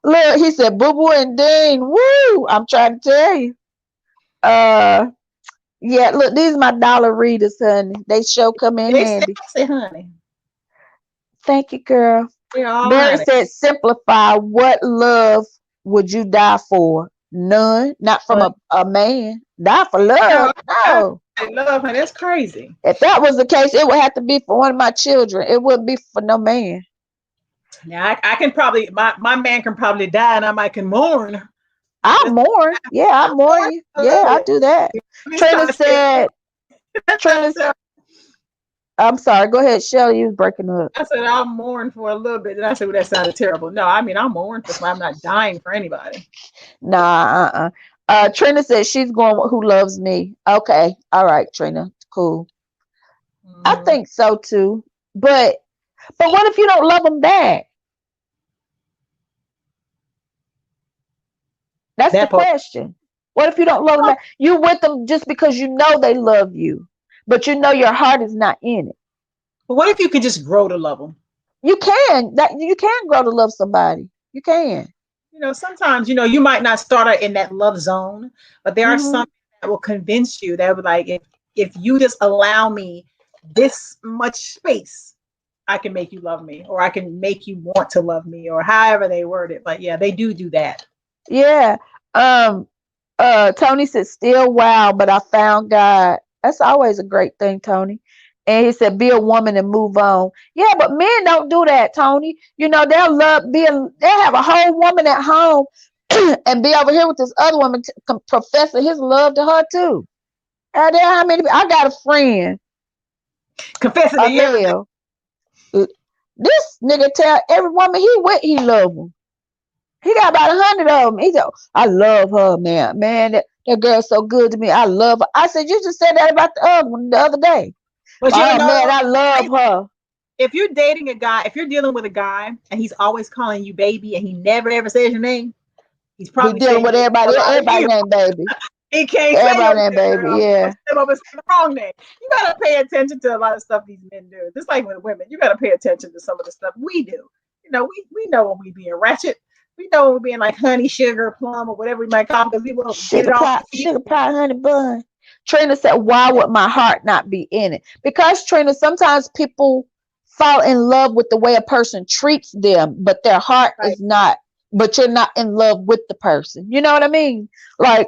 S2: Look, he said Boo Boo and Dean. Woo! I'm trying to tell you. Uh, yeah. Look, these are my dollar readers, honey. They sure come in
S3: They
S2: handy.
S3: sexy, honey.
S2: Thank you, girl.
S3: They all
S2: Barry
S3: honey.
S2: said, simplify. What love would you die for? None. Not from
S3: But
S2: a man. Die for
S3: no,
S2: love?
S3: I
S2: No.
S3: love her. That's crazy.
S2: If that was the case, it would have to be for one of my children. It wouldn't be for no man.
S3: Now I can probably my man can probably die and I can mourn.
S2: I
S3: Just
S2: mourn. Yeah, I mourn
S3: mourn
S2: you.
S3: a
S2: Yeah,
S3: little
S2: I
S3: bit.
S2: do that.
S3: Let me
S2: Trina
S3: start saying
S2: said, Trina,
S3: that.
S2: I'm sorry. Go ahead, Shelly. You was breaking up.
S3: I said I'll mourn for a little bit. And I said, well, that sounded terrible. No, I mean I'll mourn for somebody. I'm not dying for anybody.
S2: Nah, Trina said she's going with who loves me. Okay. All right, Trina. Cool. I
S3: Mhm.
S2: think so too. But what if you don't love them back? That's the
S3: That part.
S2: question. What if you don't love them back? You with them just because you know they love you, but you know your heart is not in it.
S3: But what if you could just grow to love them?
S2: You can grow to love somebody. You can.
S3: Sometimes, you might not start out in that love zone, but there are
S2: Hmm.
S3: some that will convince you that would like, if you just allow me this much space, I can make you love me, or I can make you want to love me, or however they word it. But yeah, they do that.
S2: Yeah. Um. Tony said, "Still wow, but I found God." That's always a great thing, Tony. And he said, "Be a woman and move on." Yeah, but men don't do that, Tony. They'll have a whole woman at home and be over here with this other woman professing his love to her too. Are there how many? I got a friend,
S3: Confessing
S2: a
S3: to everything.
S2: male. This nigga tell every woman he with he love them. He got about 100 of them. He said, "I love her, man. Man, that girl's so good to me. I love her." I said, "You just said that about the other one the other day."
S3: But
S2: Oh man,
S3: no,
S2: I love her.
S3: if you're dating a guy, if you're dealing with a guy and he's always calling you baby and he never ever says your name, he's
S2: He
S3: probably
S2: dealing
S3: saying
S2: with
S3: a
S2: everybody,
S3: lot of
S2: everybody
S3: you.
S2: named baby.
S3: He can't say your
S2: Everybody named
S3: name very
S2: baby,
S3: often. He'll
S2: yeah.
S3: step up and say the wrong name. You gotta pay attention to a lot of stuff these men do. Just like with women, you gotta pay attention to some of the stuff we do. We know when we being ratchet. We know when we're being like honey, sugar, plum, or whatever we might call it, because we will get it off.
S2: Sugar pie, honey bun. Trina said, "Why would my heart not be in it?" Because Trina, sometimes people fall in love with the way a person treats them, but their heart
S3: Right.
S2: is not. But you're not in love with the person. You know what I mean? Like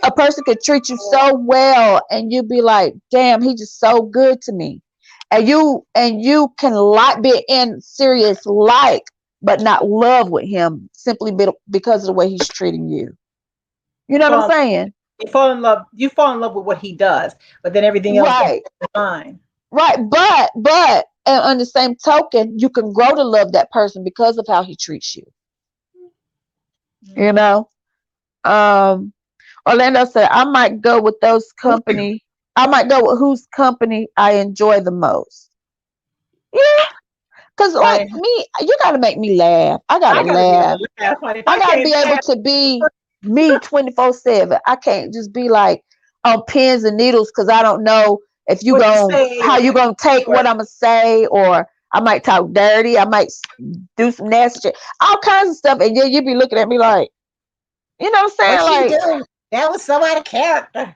S2: a person could treat you so well, and you'd be like, "Damn, he just so good to me," and you can like be in serious like, but not love with him simply because of the way he's treating you. You
S3: You
S2: know what I'm
S3: fall,
S2: saying?
S3: you fall in love. You fall in love with what he does, but then everything else just
S2: Right,
S3: is fine.
S2: right. But and on the same token, you can grow to love that person because of how he treats you. You
S3: Mm.
S2: know. Um, Orlando said, "I might go with those company. I might go with whose company I enjoy the most." Yeah, cause like
S3: Right.
S2: me, you gotta make me laugh. I gotta
S3: I gotta be able
S2: laugh.
S3: to laugh, honey. If
S2: I
S3: I
S2: gotta
S3: can't
S2: be able
S3: laugh,
S2: to be me 24/7. I can't just be like on pins and needles because I don't know if you
S3: what to
S2: going
S3: say
S2: how
S3: or
S2: you gonna take
S3: or
S2: what I'm gonna say, or I might talk dirty. I might do some nasty shit, all kinds of stuff, and then you be looking at me like, you know what I'm
S3: what
S2: saying?
S3: she doing? That was some out of character.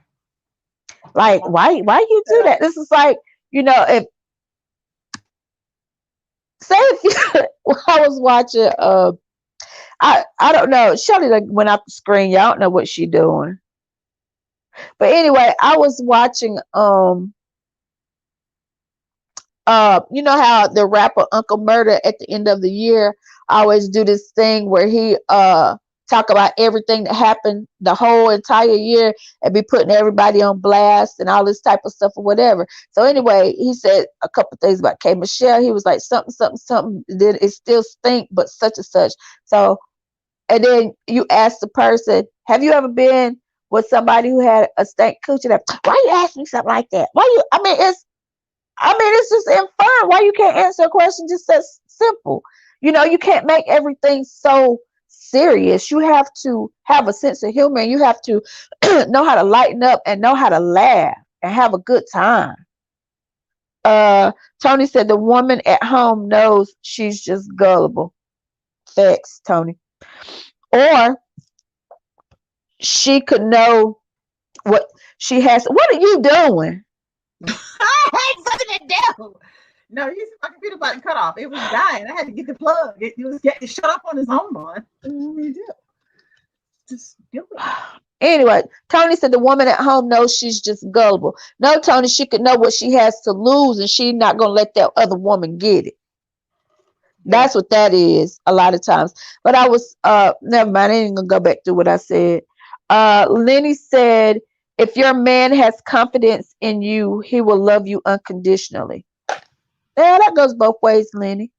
S2: Like why you do that? This is like, if say if you, I was watching I don't know. Shelly like went off the screen. Y'all don't know what she doing. But anyway, I was watching you know how the rapper Uncle Murder at the end of the year always do this thing where he talk about everything that happened the whole entire year and be putting everybody on blast and all this type of stuff or whatever. So anyway, he said a couple things about K Michelle. He was like something, something, something, then it still stink, but such and such. So and then you ask the person, have you ever been with somebody who had a stank coochie? Why you ask me something like that? Why you it's just in fun. Why you can't answer a question just as simple? You can't make everything so serious. You have to have a sense of humor, and you have to know how to lighten up and know how to laugh and have a good time. Uh, Tony said the woman at home knows she's just gullible. Facts, Tony. Or she could know what she has. What are you doing?
S3: I had something to do. No, my computer button cut off. It was dying. I had to get the plug. It was getting shut off on its own, man. Just do it.
S2: Anyway, Tony said the woman at home knows she's just gullible. No, Tony, she could know what she has to lose, and she's not gonna let that other woman get it.
S3: Yeah.
S2: That's what that is a lot of times. But I was never mind, I ain't gonna go back to what I said. Lenny said If your man has confidence in you, he will love you unconditionally. Yeah, that goes both ways, Lenny.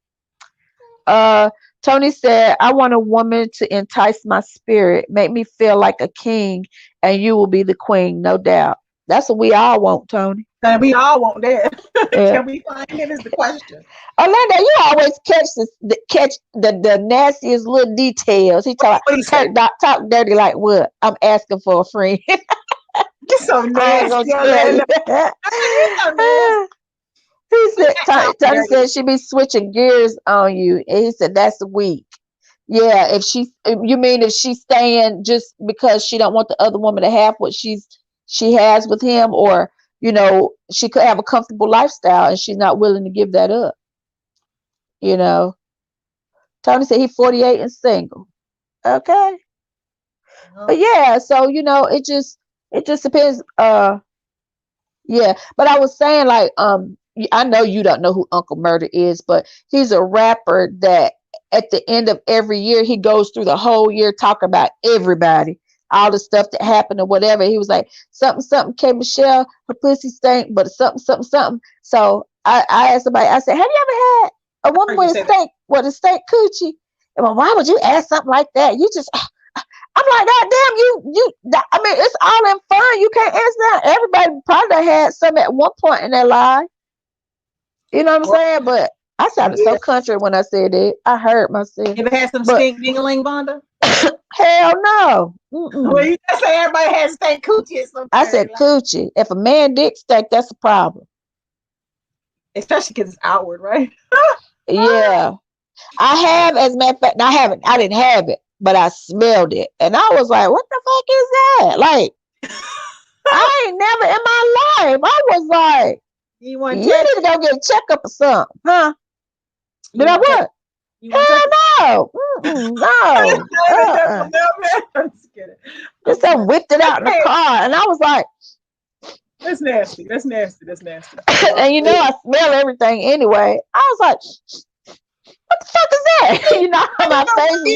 S2: Uh, Tony said, I want a woman to entice my spirit, make me feel like a king, and you will be the queen, no doubt. That's what we all want, Tony.
S3: And we all want that.
S2: Yeah.
S3: Can we find him is the question.
S2: Orlando, you always catch the nastiest little details. He talk
S3: What he said?
S2: talk dirty like what? I'm asking for a friend.
S3: You're so
S2: I ain't
S3: nasty.
S2: gonna tell you.
S3: You're so nasty.
S2: He said, Tony
S3: Dirty.
S2: said she be switching gears on you. And he said, that's weak. Yeah, you mean if she's staying just because she don't want the other woman to have what she has with him, or, she could have a comfortable lifestyle and she's not willing to give that up. Tony said he's 48 and single. Okay. But yeah, so it just depends. Yeah, but I was saying, like, I know you don't know who Uncle Murder is, but he's a rapper that at the end of every year he goes through the whole year talking about everybody, all the stuff that happened or whatever. He was like, something, something, K Michelle, her pussy stank, but something, something, something. So I asked somebody, I said, have you ever had a woman with a stank coochie? And well, why would you ask something like that? You just I'm like, God damn, I mean, it's all in fun. You can't answer that. Everybody probably had some at one point in their life. You know what I'm saying? But I sounded so country when I said it. I heard myself.
S3: You ever had some stink dingling, Vonda?
S2: Hell no.
S3: Well, you just say everybody has stank coochie.
S2: I said coochie. If a man dick stank, that's a problem.
S3: Especially because it's outward, right?
S2: Yeah. I have, as a matter of fact, I didn't have it, but I smelled it. And I was like, what the fuck is that? Like, I ain't never in my life. I was like, you need to go get a checkup or something, huh? Did I what? Hell no. No.
S3: I'm just kidding.
S2: Just I whipped it out in the car. And I was like,
S3: that's nasty. That's nasty. That's nasty.
S2: And I smell everything anyway. I was like, what the fuck is that?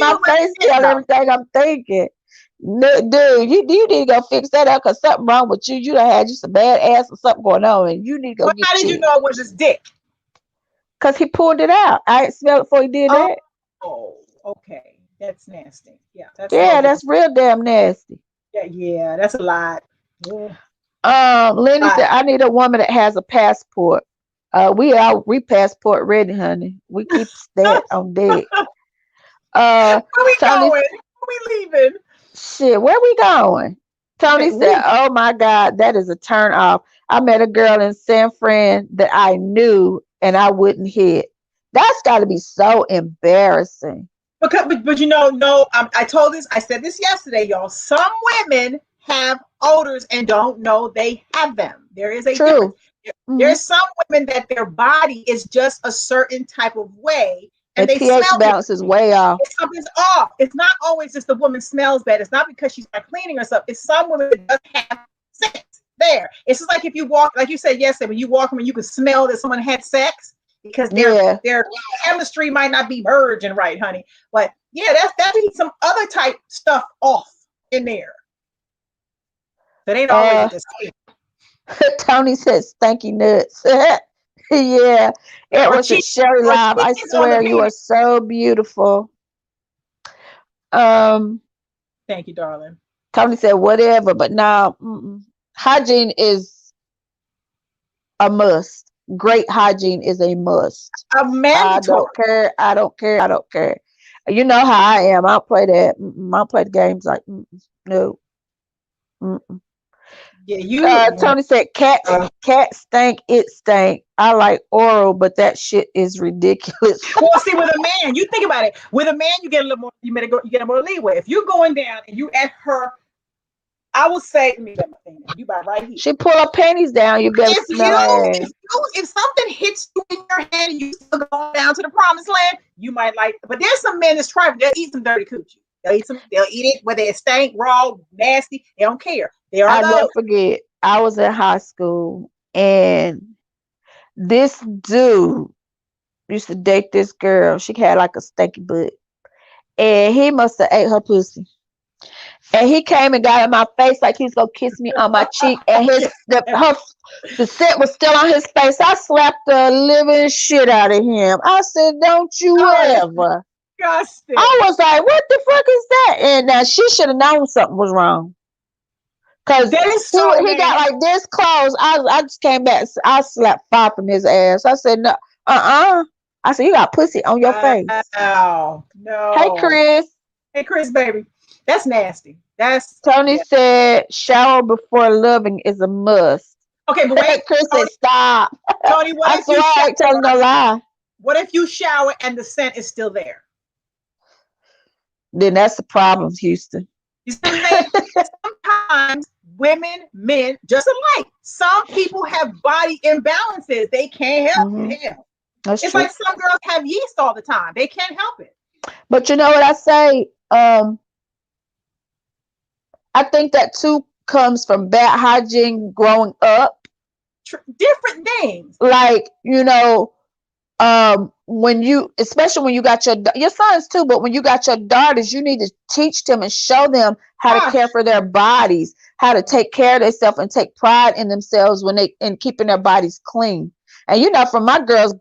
S2: my face tell everything I'm thinking. Dude, you need to go fix that up because something wrong with you. You done had just a bad ass or something going on, and you need to go get
S3: how did you know it was his dick?
S2: Because he pulled it out. I didn't smell it before he did that.
S3: Oh, okay. That's nasty. Yeah,
S2: that's real damn nasty.
S3: Yeah, that's a lot. Yeah.
S2: Lenny said, I need a woman that has a passport. We passport ready, honey. We keep that on deck.
S3: Where we going? Where we leaving?
S2: Shit, where we going? Tony said, oh my God, that is a turn off. I met a girl in San Fran that I knew and I wouldn't hit. That's got to be so embarrassing.
S3: But I said this yesterday, y'all. Some women have odors and don't know they have them. There is a difference. There's some women that their body is just a certain type of way. And
S2: the pH balance is way off.
S3: Something's off. It's not always just the woman smells bad. It's not because she's not cleaning herself. It's some women that just have sex there. It's just like if you walk, like you said yesterday, when you walk and you can smell that someone had sex because their chemistry might not be merging right, honey. But yeah, that needs some other type stuff off in there. That ain't always just
S2: Tony said stinky nuts. Yeah, it was a Sherry Live. I swear you are so beautiful.
S3: Thank you, darling.
S2: Tony said whatever, but now hygiene is a must. Great hygiene is a must.
S3: A mandatory.
S2: I don't care. You know how I am. I don't play that. I don't play the games like no.
S3: Yeah,
S2: Tony said cat stank, it stank. I like oral, but that shit is ridiculous.
S3: Well, see, with a man, you think about it. With a man, you get a little more. You get a more leeway. If you're going down and you at her, I will say, let me get my thing down. You by right here.
S2: She pull her panties down. You better smell it.
S3: If something hits you in your hand and you still go down to the promised land, you might like. But there's some men that's trifling. They'll eat some dirty coochie. They'll eat it whether it stank, raw, nasty. They don't care.
S2: I'll never forget. I was in high school and this dude used to date this girl. She had like a stinky butt. And he must have ate her pussy. And he came and got in my face like he's gonna kiss me on my cheek, and the scent was still on his face. I slapped the living shit out of him. I said, "Don't you ever."
S3: Disgusting.
S2: I was like, "What the fuck is that?" And now she should have known something was wrong. Cause he got like this close. I just came back. I slapped 5 from his ass. I said, "No, I said, "You got pussy on your face."
S3: Oh no.
S2: Hey, Chris.
S3: Hey, Chris, baby. That's nasty.
S2: Tony said shower before loving is a must.
S3: Okay, but wait.
S2: Chris said stop.
S3: Tony, what if you
S2: I tell no lie.
S3: What if you shower and the scent is still there?
S2: Then that's the problem, Houston.
S3: You see, sometimes women, men, just alike. Some people have body imbalances. They can't help it.
S2: That's
S3: it's
S2: true.
S3: like some girls have yeast all the time. They can't help it.
S2: But you know what I say? I think that too comes from bad hygiene growing up.
S3: Different things.
S2: Like, you know, when you, especially when you got your sons too, but when you got your daughters, you need to teach them and show them how to care for their bodies, how to take care of themselves and take pride in themselves in keeping their bodies clean. And you know, from my girls,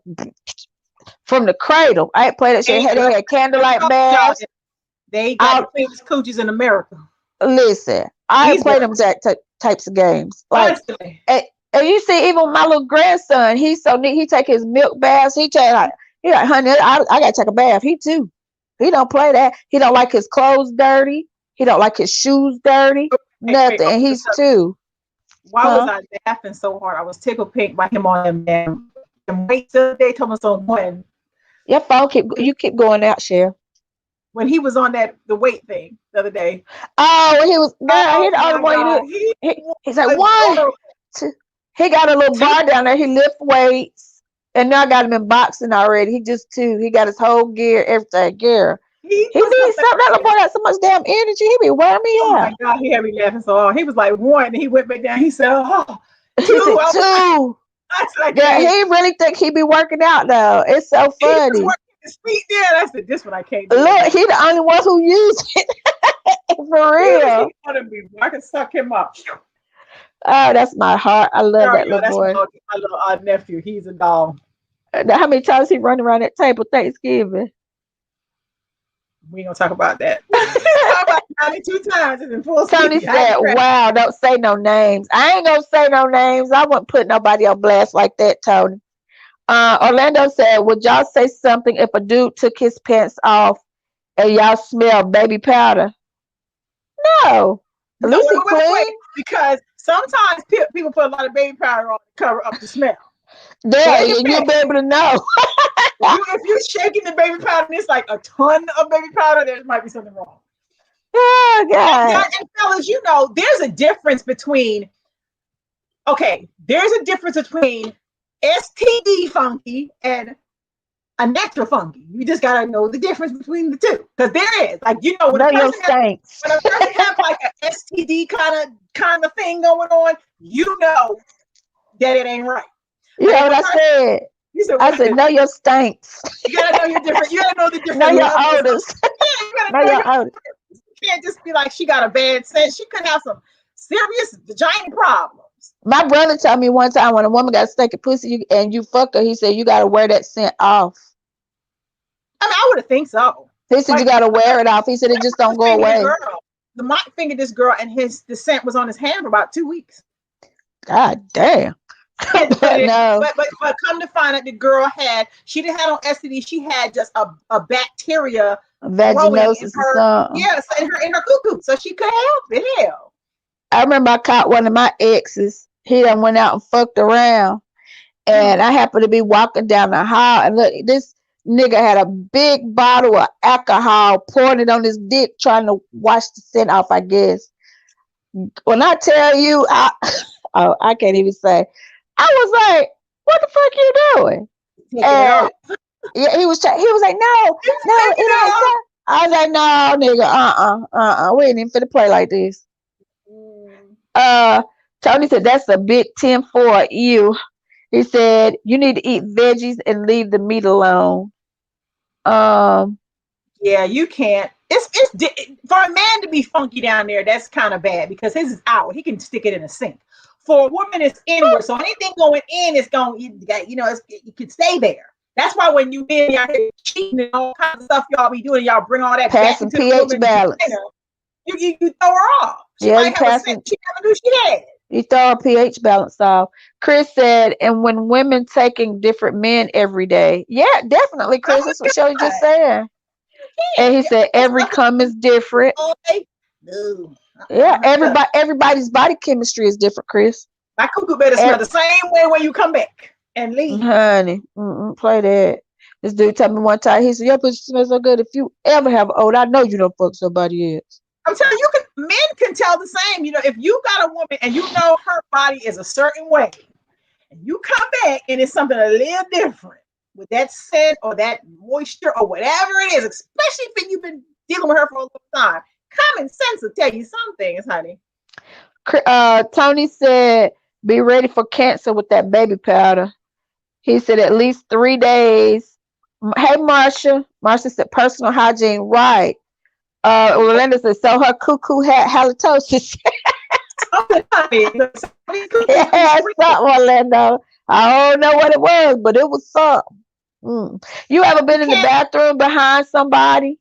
S2: from the cradle, I played that shit. They had candlelight baths.
S3: They got the cleanest coochies in America.
S2: Listen, I played them types of games. Like, and you see, even my little grandson, he's so neat. He take his milk baths. He like, honey, I gotta take a bath. He too. He don't play that. He don't like his clothes dirty. He don't like his shoes dirty. Nothing. And he's 2.
S3: Why was I laughing so hard? I was tickled pink by him on them. And wait till they told us on one.
S2: Your phone keep going out, Cher.
S3: When he was on the weight thing the other day.
S2: Oh, he was. Man, he the only one. He's like 1, 2. He got a little bar down there. He lift weights, and now I got him in boxing already. He just 2. He got his whole gear, everything gear. He needs something. That little boy got so much damn energy. He be wearing me out.
S3: Oh my God, he had me laughing so hard. He was like 1, and he went back down. He said, "Oh, 2."
S2: 2. Like, yeah, he really think he be working out though. It's so funny.
S3: His feet there. I said, "This one I can't do."
S2: Look, he the only one who used it. For real.
S3: I can suck him up.
S2: Oh, that's my heart. I love that little boy.
S3: My little nephew. He's a dog.
S2: How many times he running around that table Thanksgiving?
S3: We ain't gonna talk about that. Talk about 92 times. It's in full
S2: Tony said, "Wow, don't say no names." I ain't gonna say no names. I wouldn't put nobody on blast like that, Tony. Orlando said, "Would y'all say something if a dude took his pants off and y'all smell baby powder?" No.
S3: Wait. Because sometimes people put a lot of baby powder on to cover up the smell.
S2: Yeah, you'll be able to know.
S3: If you're shaking the baby powder and it's like a ton of baby powder, there might be something wrong.
S2: Oh, God.
S3: And fellas, you know, there's a difference between STD funky and a natural funky. You just gotta know the difference between the two, because there is, like, you know, when a person has like an STD kind of thing going on, you know that it ain't right.
S2: You know what I said? I said, know your stinks.
S3: You gotta know your different. You gotta know the different.
S2: Know your odors.
S3: You gotta know your odors. You can't just be like, she got a bad scent. She could have some serious vagina problems.
S2: My brother told me one time, when a woman got stinky pussy and you fuck her, he said you gotta wear that scent off.
S3: I mean, I would have think so.
S2: He said you gotta wear it off. He said it just don't go away.
S3: The Mike fingered this girl, and the scent was on his hand for about 2 weeks.
S2: God damn.
S3: But come to find out, the girl she didn't have on STD. She had just a bacteria,
S2: vaginosis or something.
S3: Yes, in her cuckoo, so she could help it. Hell,
S2: I remember I caught one of my exes. He done went out and fucked around, and I happened to be walking down the hall, and look, this nigga had a big bottle of alcohol, pouring it on his dick, trying to wash the scent off, I guess. When I tell you, I can't even say. I was like, "What the fuck you doing?" And yeah, he was like, "No, it ain't." I was like, "No, nigga, we ain't even finna play like this." Tony said, "That's a big 10 for you." He said, "You need to eat veggies and leave the meat alone."
S3: Yeah, you can't. For a man to be funky down there, that's kind of bad because his is out. He can stick it in a sink. For a woman, it's inward. So anything going in is going. It can stay there. That's why when you men out here cheating and all kinds of stuff y'all be doing, y'all bring all that back
S2: Passing
S3: into the
S2: pH
S3: woman.
S2: balance.
S3: You throw her off. She
S2: Yeah,
S3: might have a sex she never knew she had.
S2: You throw a pH balance off. Chris said, and when women taking different men every day. Yeah, definitely, Chris. That's what Shirley just said. And he said every cum is different.
S3: No.
S2: Yeah, everybody's body chemistry is different, Chris.
S3: My cuckoo better smell the same way when you come back and leave.
S2: Honey, play that. This dude told me one time, he said, your pussy smells so good. If you ever have old, I know you don't fuck somebody else.
S3: I'm telling you, men can tell the same. If you got a woman and you know her body is a certain way, and you come back and it's something a little different with that scent or that moisture or whatever it is, especially if you've been dealing with her for a long time, common sense will tell you some things, honey.
S2: Tony said, be ready for cancer with that baby powder. He said at least 3 days. Hey, Marsha. Marsha said personal hygiene, right. Orlando said, so her cuckoo had halitosis. Yeah, something, Orlando. I don't know what it was, but it was something. You ever been in the bathroom behind somebody?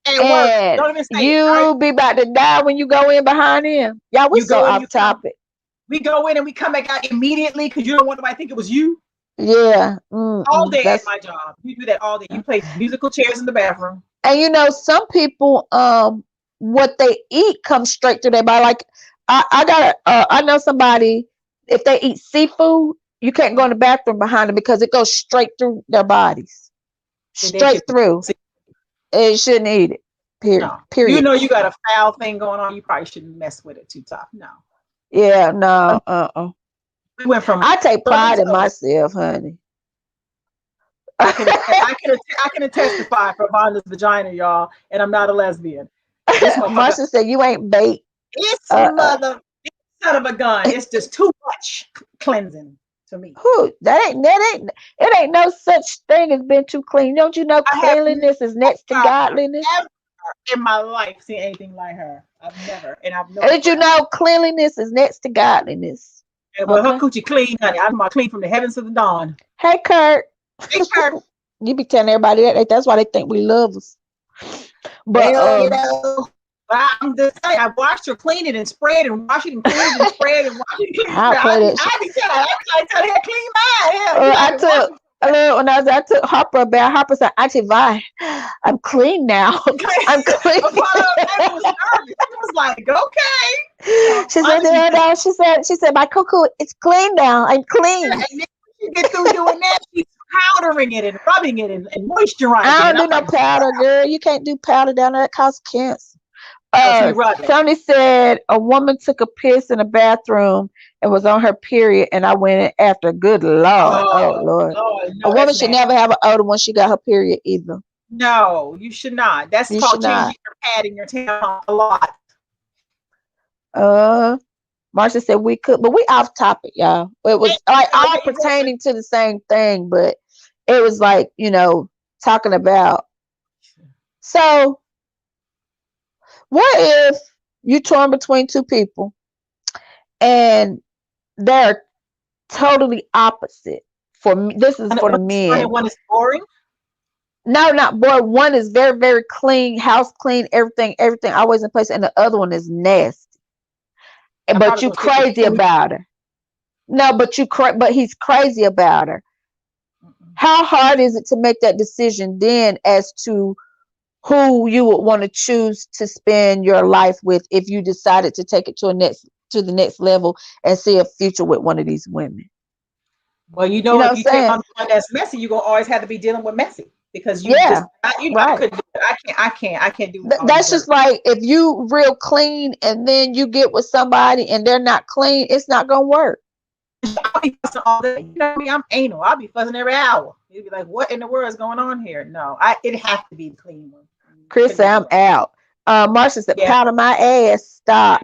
S2: And you be about to die when you go in behind him. Y'all, we so off topic.
S3: We go in and we come back out immediately because you don't want nobody to think it was you.
S2: Yeah.
S3: All day at my job. You do that all day. You play musical chairs in the bathroom.
S2: And some people, what they eat comes straight through their body. Like I know somebody, if they eat seafood, you can't go in the bathroom behind them because it goes straight through their bodies. Straight through. It shouldn't eat it. Period.
S3: No.
S2: Period.
S3: You got a foul thing going on. You probably shouldn't mess with it too tough. No.
S2: Yeah, no.
S3: We went from.
S2: I take pride in myself, honey.
S3: I can testify for Vonda's vagina, y'all, and I'm not a lesbian.
S2: Marsha said you ain't bait.
S3: It's son of a gun. It's just too much cleansing to me.
S2: It ain't no such thing as being too clean. Don't you know cleanliness is next to godliness?
S3: I've never in my life seen anything like her. I've never, and I've
S2: known. Did you know cleanliness is next to godliness?
S3: Yeah, well, her coochie clean, honey. I'm clean from the heavens to the dawn.
S2: Hey, Kurt.
S3: Hey, Kurt.
S2: You be telling everybody that. That's why they think we love us. But
S3: but I'm just saying, I watched her clean it and spread and wash it and clean it and spread and wash it. I be telling her clean mine.
S2: I took Harper a bath. Harper said, Auntie Vi, I'm clean now. I'm clean.
S3: I was nervous. I was like, okay.
S2: She said, no. She said, my cuckoo, it's clean now. I'm clean.
S3: And then she get through doing that, she's powdering it and rubbing it and moisturizing it.
S2: I don't do no powder, girl. You can't do powder down there. That causes cancer. Tony said a woman took a piss in a bathroom and was on her period, and I went in after. Good Lord. Oh Lord. No, a woman should never have an odor when she got her period either.
S3: No, you should not. That's called changing your pad and your tampon a lot.
S2: Marsha said we could, but we off topic, y'all. It was like all pertaining to the same thing, but it was like, talking about. So what if you torn between two people and they're totally opposite? For me, this is for the men.
S3: One is boring?
S2: No, not boring. One is very, very clean, house clean, everything always in place, and the other one is nasty. But you crazy about her. No, but he's crazy about her. How hard is it to make that decision then as to who you would want to choose to spend your life with if you decided to take it to the next level and see a future with one of these women?
S3: Well, if you take on one that's messy, you're gonna always have to be dealing with messy because right. I can't do that.
S2: That's just like if you real clean and then you get with somebody and they're not clean, it's not gonna work.
S3: I'll be fussing all day. You know me, I'm anal. I'll be fussing every hour. You'd be like, what in the world is going on here? No, it has to be the clean one.
S2: Chris said, I'm out. Marsha said, powder my ass. Stop.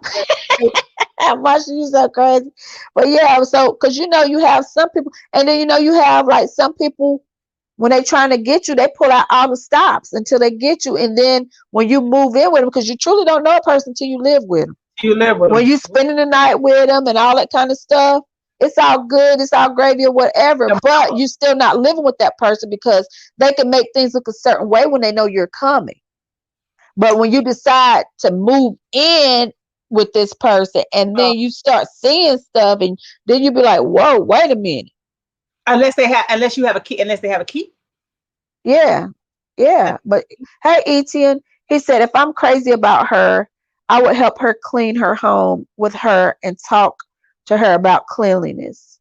S2: Marsha, you so crazy. But yeah, so because you have some people, and then you have like some people when they trying to get you, they pull out all the stops until they get you. And then when you move in with them, because you truly don't know a person until you live with them.
S3: You live with
S2: When
S3: them.
S2: you spending the night with them and all that kind of stuff, it's all good, it's all gravy or whatever, but you still not living with that person because they can make things look a certain way when they know you're coming. But when you decide to move in with this person and then you start seeing stuff and then you be like, whoa, wait a minute.
S3: Unless you have a key, unless they have a key.
S2: Yeah. But hey, Etienne, he said, if I'm crazy about her, I would help her clean her home with her and talk to her about cleanliness.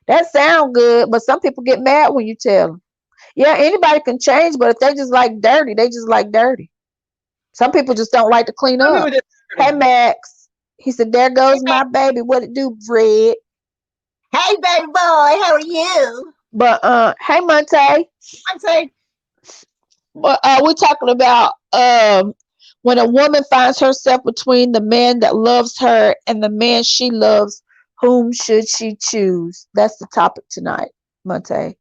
S2: That sound good, but some people get mad when you tell them. Yeah, anybody can change, but if they just like dirty, they just like dirty. Some people just don't like to clean
S3: Some
S2: up.
S3: people
S2: Hey, Max. He said, there goes my baby. What it do, Fred?
S3: Hey, baby boy, how are you?
S2: But hey, Monte.
S3: Monte.
S2: But we're talking about when a woman finds herself between the man that loves her and the man she loves, whom should she choose? That's the topic tonight, Monte.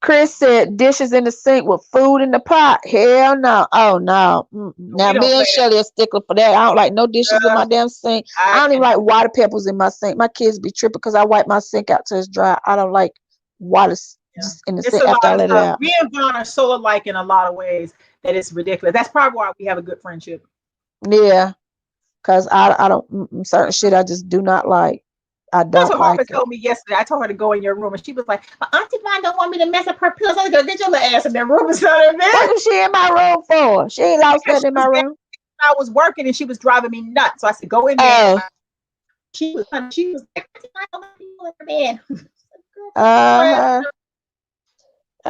S2: Chris said dishes in the sink with food in the pot. Hell no. Oh no. Now me and Shelly are stickler for that. I don't like no dishes in my damn sink. I don't even like water peppers in my sink. My kids be tripping because I wipe my sink out till it's dry. I don't like water just in the sink after I let it out.
S3: Me and Vaughn are so alike in a lot of ways that it's ridiculous. That's probably why we have a good friendship.
S2: Yeah. Because I don't certain shit I just do not like. I don't
S3: That's what
S2: like
S3: Harper told me yesterday. I told her to go in your room, and she was like, "My Auntie Vaughn don't want me to mess up her pills. I was gonna get your little ass in that room and start in there."
S2: What is she in my room for? She ain't lost nothing in my room.
S3: I was working, and she was driving me nuts. So I said, "Go in there." She was like, "Auntie Vaughn don't want me to in her bed."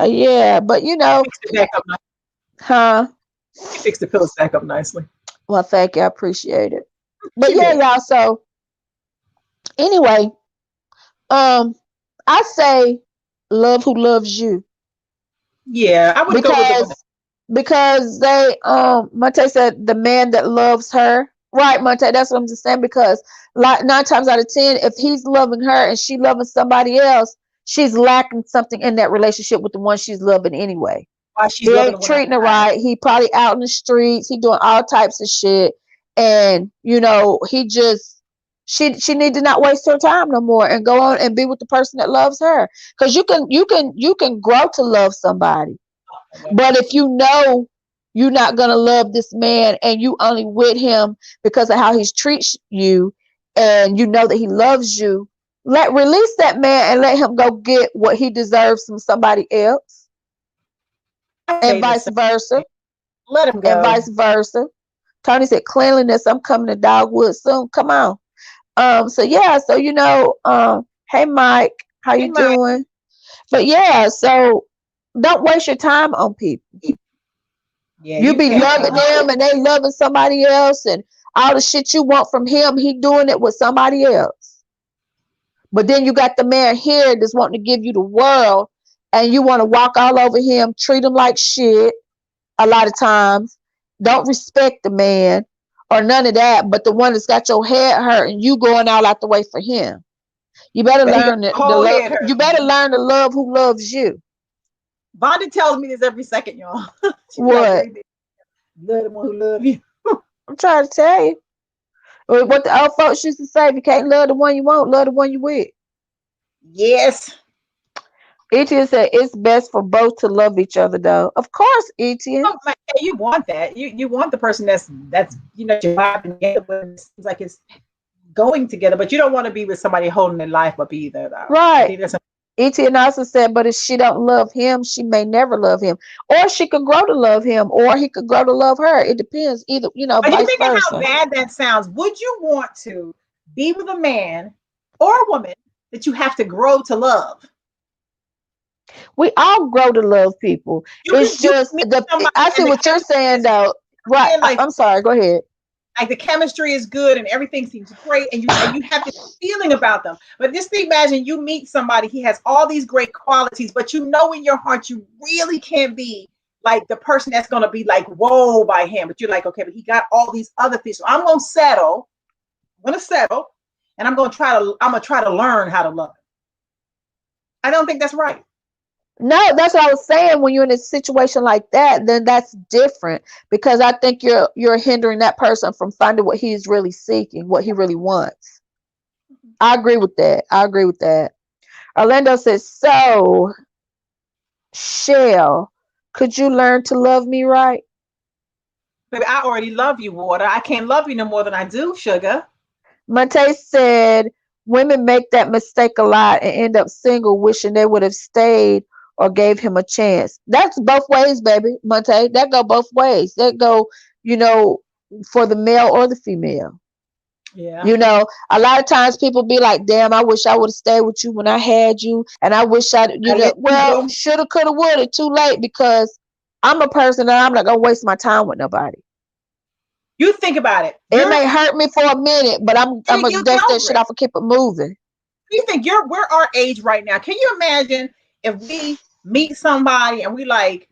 S2: Yeah, but you know, huh?
S3: She fixed the pillows back up nicely.
S2: Well, thank you. I appreciate it. But yeah, y'all. So anyway, I say love who loves you.
S3: Yeah, I would go with
S2: because they Monte said the man that loves her. Right, Monte, that's what I'm just saying, because like 9 times out of 10, if he's loving her and she loving somebody else, she's lacking something in that relationship with the one she's loving anyway. He ain't treating her right. He probably out in the streets. He doing all types of shit. And, you know, she need to not waste her time no more and go on and be with the person that loves her. Because you can grow to love somebody. But if you know you're not gonna love this man and you only with him because of how he treats you, and you know that he loves you, release that man and let him go get what he deserves from somebody else. And vice versa.
S3: Let him go.
S2: And vice versa. Tony said, cleanliness, I'm coming to Dogwood soon. Come on. So yeah, so you know, hey Mike, how you doing? But yeah, so don't waste your time on people. Yeah, you be loving them and they loving somebody else, and all the shit you want from him, he doing it with somebody else. But then you got the man here that's wanting to give you the world, and you want to walk all over him, treat him like shit a lot of times, don't respect the man or none of that, but the one that's got your head hurt and you going all out the way for him. You better learn you better learn to love who loves you.
S3: Vonda tells me this every second, y'all.
S2: What?
S3: Love the one who love you.
S2: I'm trying to tell you. What the old folks used to say, if you can't love the one you want, love the one you with.
S3: Yes.
S2: Etienne said it's best for both to love each other, though. Of course, Etienne.
S3: Oh, man, you want that. You want the person that's you know, you're vibing together with. It seems like it's going together, but you don't want to be with somebody holding their life up either, though.
S2: Right. Etienne also said, but if she don't love him, she may never love him, or she could grow to love him, or he could grow to love her. It depends, either, you know, vice versa.
S3: Think of how bad that sounds. Would you want to be with a man or a woman that you have to grow to love?
S2: We all grow to love people. It's just I see what you're saying, though. Right. I'm sorry. Go ahead.
S3: Like the chemistry is good and everything seems great, and you have this feeling about them. But just imagine you meet somebody, he has all these great qualities, but you know in your heart you really can't be like the person that's going to be like, whoa, by him. But you're like, okay, but he got all these other things. So I'm going to settle. And I'm going to try to learn how to love him. I don't think that's right.
S2: No, that's what I was saying. When you're in a situation like that, then that's different because I think you're hindering that person from finding what he's really seeking, what he really wants. I agree with that. I agree with that. Orlando says, so Shell, could you learn to love me right?
S3: Baby, I already love you, water. I can't love you no more than I do, sugar.
S2: Monte said, women make that mistake a lot and end up single, wishing they would have stayed or gave him a chance. That's both ways, baby, Monte. That go both ways. That go, you know, for the male or the female.
S3: Yeah.
S2: You know, a lot of times people be like, damn, I wish I would have stayed with you when I had you. And I wish
S3: I let you
S2: well,
S3: go.
S2: shoulda, coulda, woulda, too late because I'm a person that I'm not going to waste my time with nobody.
S3: You think about it.
S2: It may hurt me for a minute, but I'm going to
S3: You'll get
S2: dust that
S3: over
S2: shit
S3: it.
S2: off and keep it moving.
S3: You think we're our age right now. Can you imagine if we meet somebody and we like,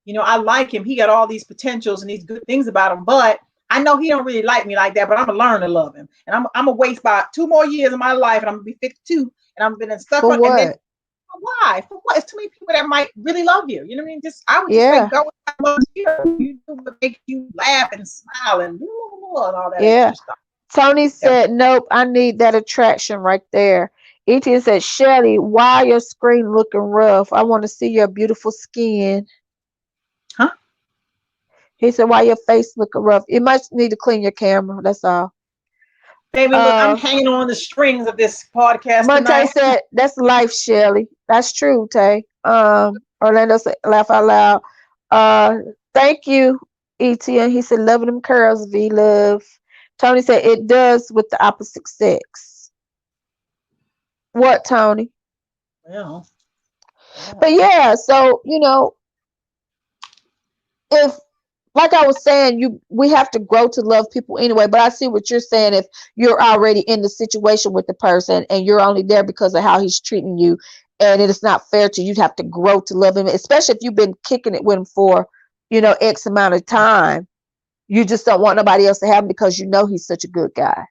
S3: I like him. He got all these potentials and these good things about him, but I know he don't really like me like that, but I'm gonna learn to love him. And I'm gonna waste about 2 more years of my life and I'm gonna be 52 and I'm been stuck
S2: For
S3: on and then
S2: what?
S3: why? For what? It's too many people that might really love you. You know what I mean? I would just say
S2: Yeah.
S3: go with what loves you. You do what makes you laugh and smile and all that
S2: Yeah.
S3: extra stuff.
S2: Tony
S3: Yeah.
S2: said, nope, I need that attraction right there. Etienne said, Shelly, why your screen looking rough? I want to see your beautiful skin.
S3: Huh?
S2: He said, why your face looking rough? You must need to clean your camera. That's all.
S3: Baby, look, I'm hanging on the strings of this podcast
S2: Monte
S3: tonight.
S2: said, that's life, Shelly. That's true, Tay. Orlando said, laugh out loud. Thank you, Etienne. He said, loving them curls, V love. Tony said, it does with the opposite sex. What, Tony?
S3: Well,
S2: But yeah, so if like I was saying, we have to grow to love people anyway. But I see what you're saying. If you're already in the situation with the person and you're only there because of how he's treating you, and it is not fair to you, you'd have to grow to love him, especially if you've been kicking it with him for X amount of time. You just don't want nobody else to have him because you know he's such a good guy.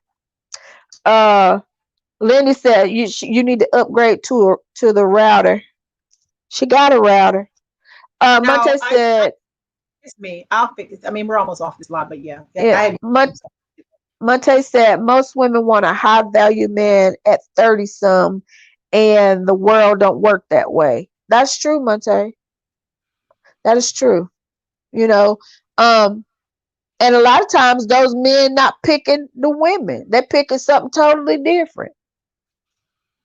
S2: Lindy said you need to upgrade to the router. She got a router. Monte said,
S3: it's me. I'll fix it. I mean, we're almost off this line, but yeah.
S2: Monte said most women want a high value man at 30 some, and the world don't work that way. That's true, Monte. That is true. And a lot of times those men not picking the women. They're picking something totally different.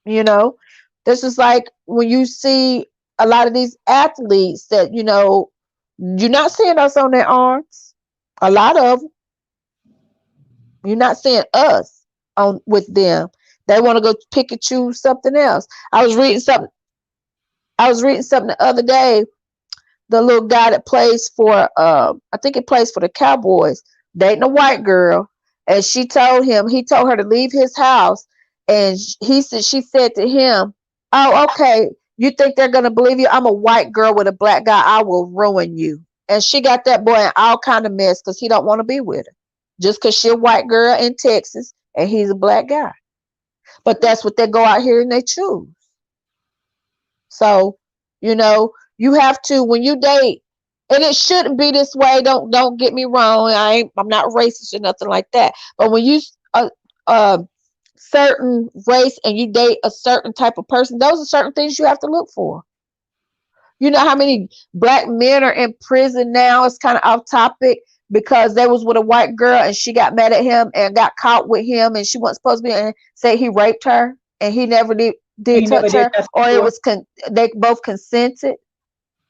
S2: This is like when you see a lot of these athletes that, you're not seeing us on their arms. A lot of them. You're not seeing us on with them. They want to go pick and choose something else. I was reading something the other day. The little guy that plays for I think he plays for the Cowboys, dating a white girl, and he told her to leave his house, and she said to him, "Oh, okay. You think they're gonna believe you? I'm a white girl with a black guy. I will ruin you." And she got that boy in all kind of mess because he don't want to be with her, just because she's a white girl in Texas and he's a black guy. But that's what they go out here and they choose. So, you have to, when you date, and it shouldn't be this way. Don't get me wrong. I'm not racist or nothing like that. But when you certain race and you date a certain type of person, those are certain things you have to look for. You know how many black men are in prison now? It's kind of off topic because they was with a white girl and she got mad at him and got caught with him and she wasn't supposed to be, and say he raped her and he never did touch her, or it was they both consented.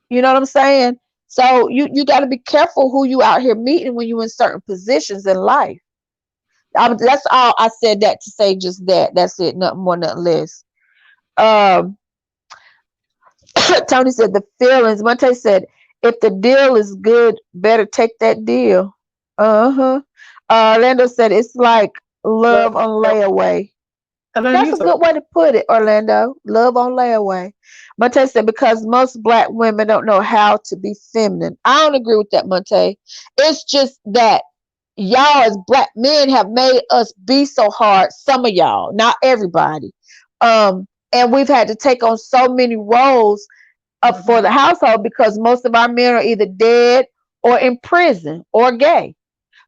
S2: You know what I'm saying? So you got to be careful who you out here meeting when you in certain positions in life. That's all I said that to say, just that. That's it. Nothing more, nothing less. Tony said the feelings. Monte said, if the deal is good, better take that deal. Orlando said it's like love on layaway. That's a good way to put it, Orlando. Love on layaway. Monte said, because most black women don't know how to be feminine. I don't agree with that, Monte. It's just that y'all as black men have made us be so hard. Some of y'all, not everybody. And we've had to take on so many roles up for the household because most of our men are either dead or in prison or gay.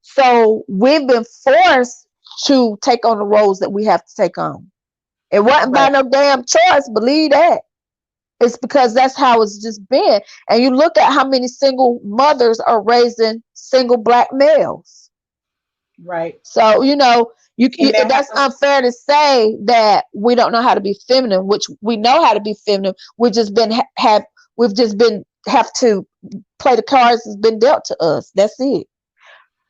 S2: So we've been forced to take on the roles that we have to take on. It wasn't by no damn choice, believe that. It's because that's how it's just been. And you look at how many single mothers are raising single black males.
S3: Right.
S2: So, that's unfair to say that we don't know how to be feminine, which we know how to be feminine. We've just been have to play the cards that's been dealt to us. That's it.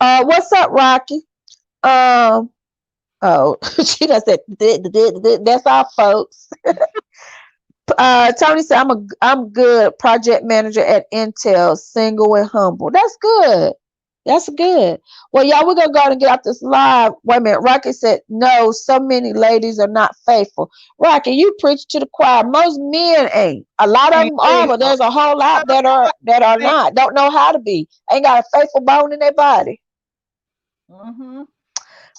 S2: What's up, Rocky? She done said that's our folks. Tony said I'm good. Project manager at Intel, single and humble. That's good. That's good. Well, y'all, we're gonna go and get off this live. Wait a minute. Rocky said, no, so many ladies are not faithful. Rocky, you preach to the choir. Most men ain't. A lot of them are, but there's a whole lot that are not. Don't know how to be. Ain't got a faithful bone in their body.
S3: Mm-hmm.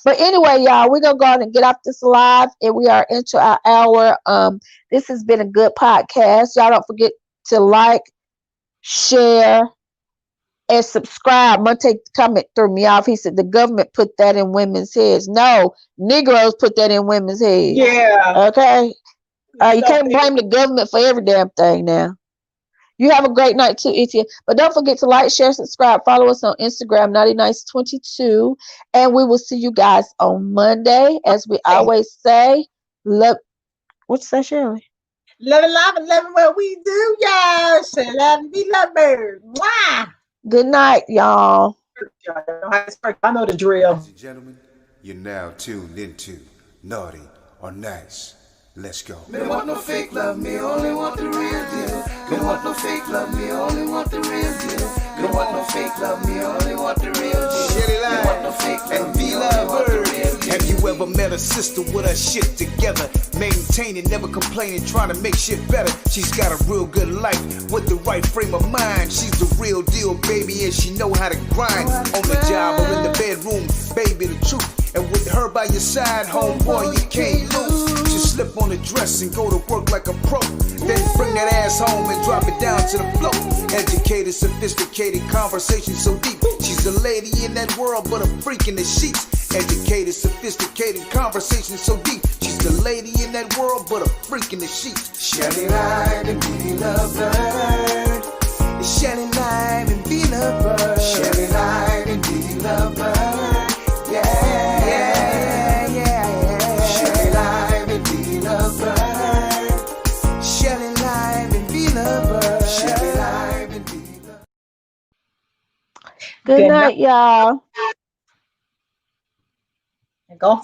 S2: But anyway, y'all, we're gonna go ahead and get off this live, and we are into our hour. This has been a good podcast. Y'all don't forget to like, share, and subscribe. Monte comment threw me off. He said the government put that in women's heads. No, Negroes put that in women's heads.
S3: Yeah.
S2: Okay. You can't blame the government for every damn thing now. You have a great night too, Etienne. But don't forget to like, share, subscribe. Follow us on Instagram, NaughtyNice22. And we will see you guys on Monday. As we always say, love. What's that, Shirley?
S3: Love and what we do, y'all. Say love and be lovebirds. Mwah!
S2: Good night, y'all.
S3: I know the drill.
S1: Ladies and gentlemen, you're now tuned into Naughty or Nice. Let's go. Me want no fake love, me only want the real deal. Me want no fake love, me only want the real deal. Me want no fake love, me only want the real deal. Shelly Line, me want no fake love, and be loved. Have you ever met a sister with her shit together? Maintaining, never complaining, trying to make shit better. She's got a real good life with the right frame of mind. She's the real deal, baby, and she know how to grind. On the job or in the bedroom, baby, the truth. And with her by your side, homeboy, you can't lose. Just slip on a dress and go to work like a pro. Then bring that ass home and drop it down to the floor. Educated, sophisticated, conversation so deep. She's a lady in that world, but a freak in the sheets. Educated, sophisticated, conversation so deep. She's the lady in that world, but a freak in the sheets. Shelly Line and be lovebird. Shelly Line and be lovebird. Shelly Line and be lovebird.
S2: Good night, y'all.
S3: I go.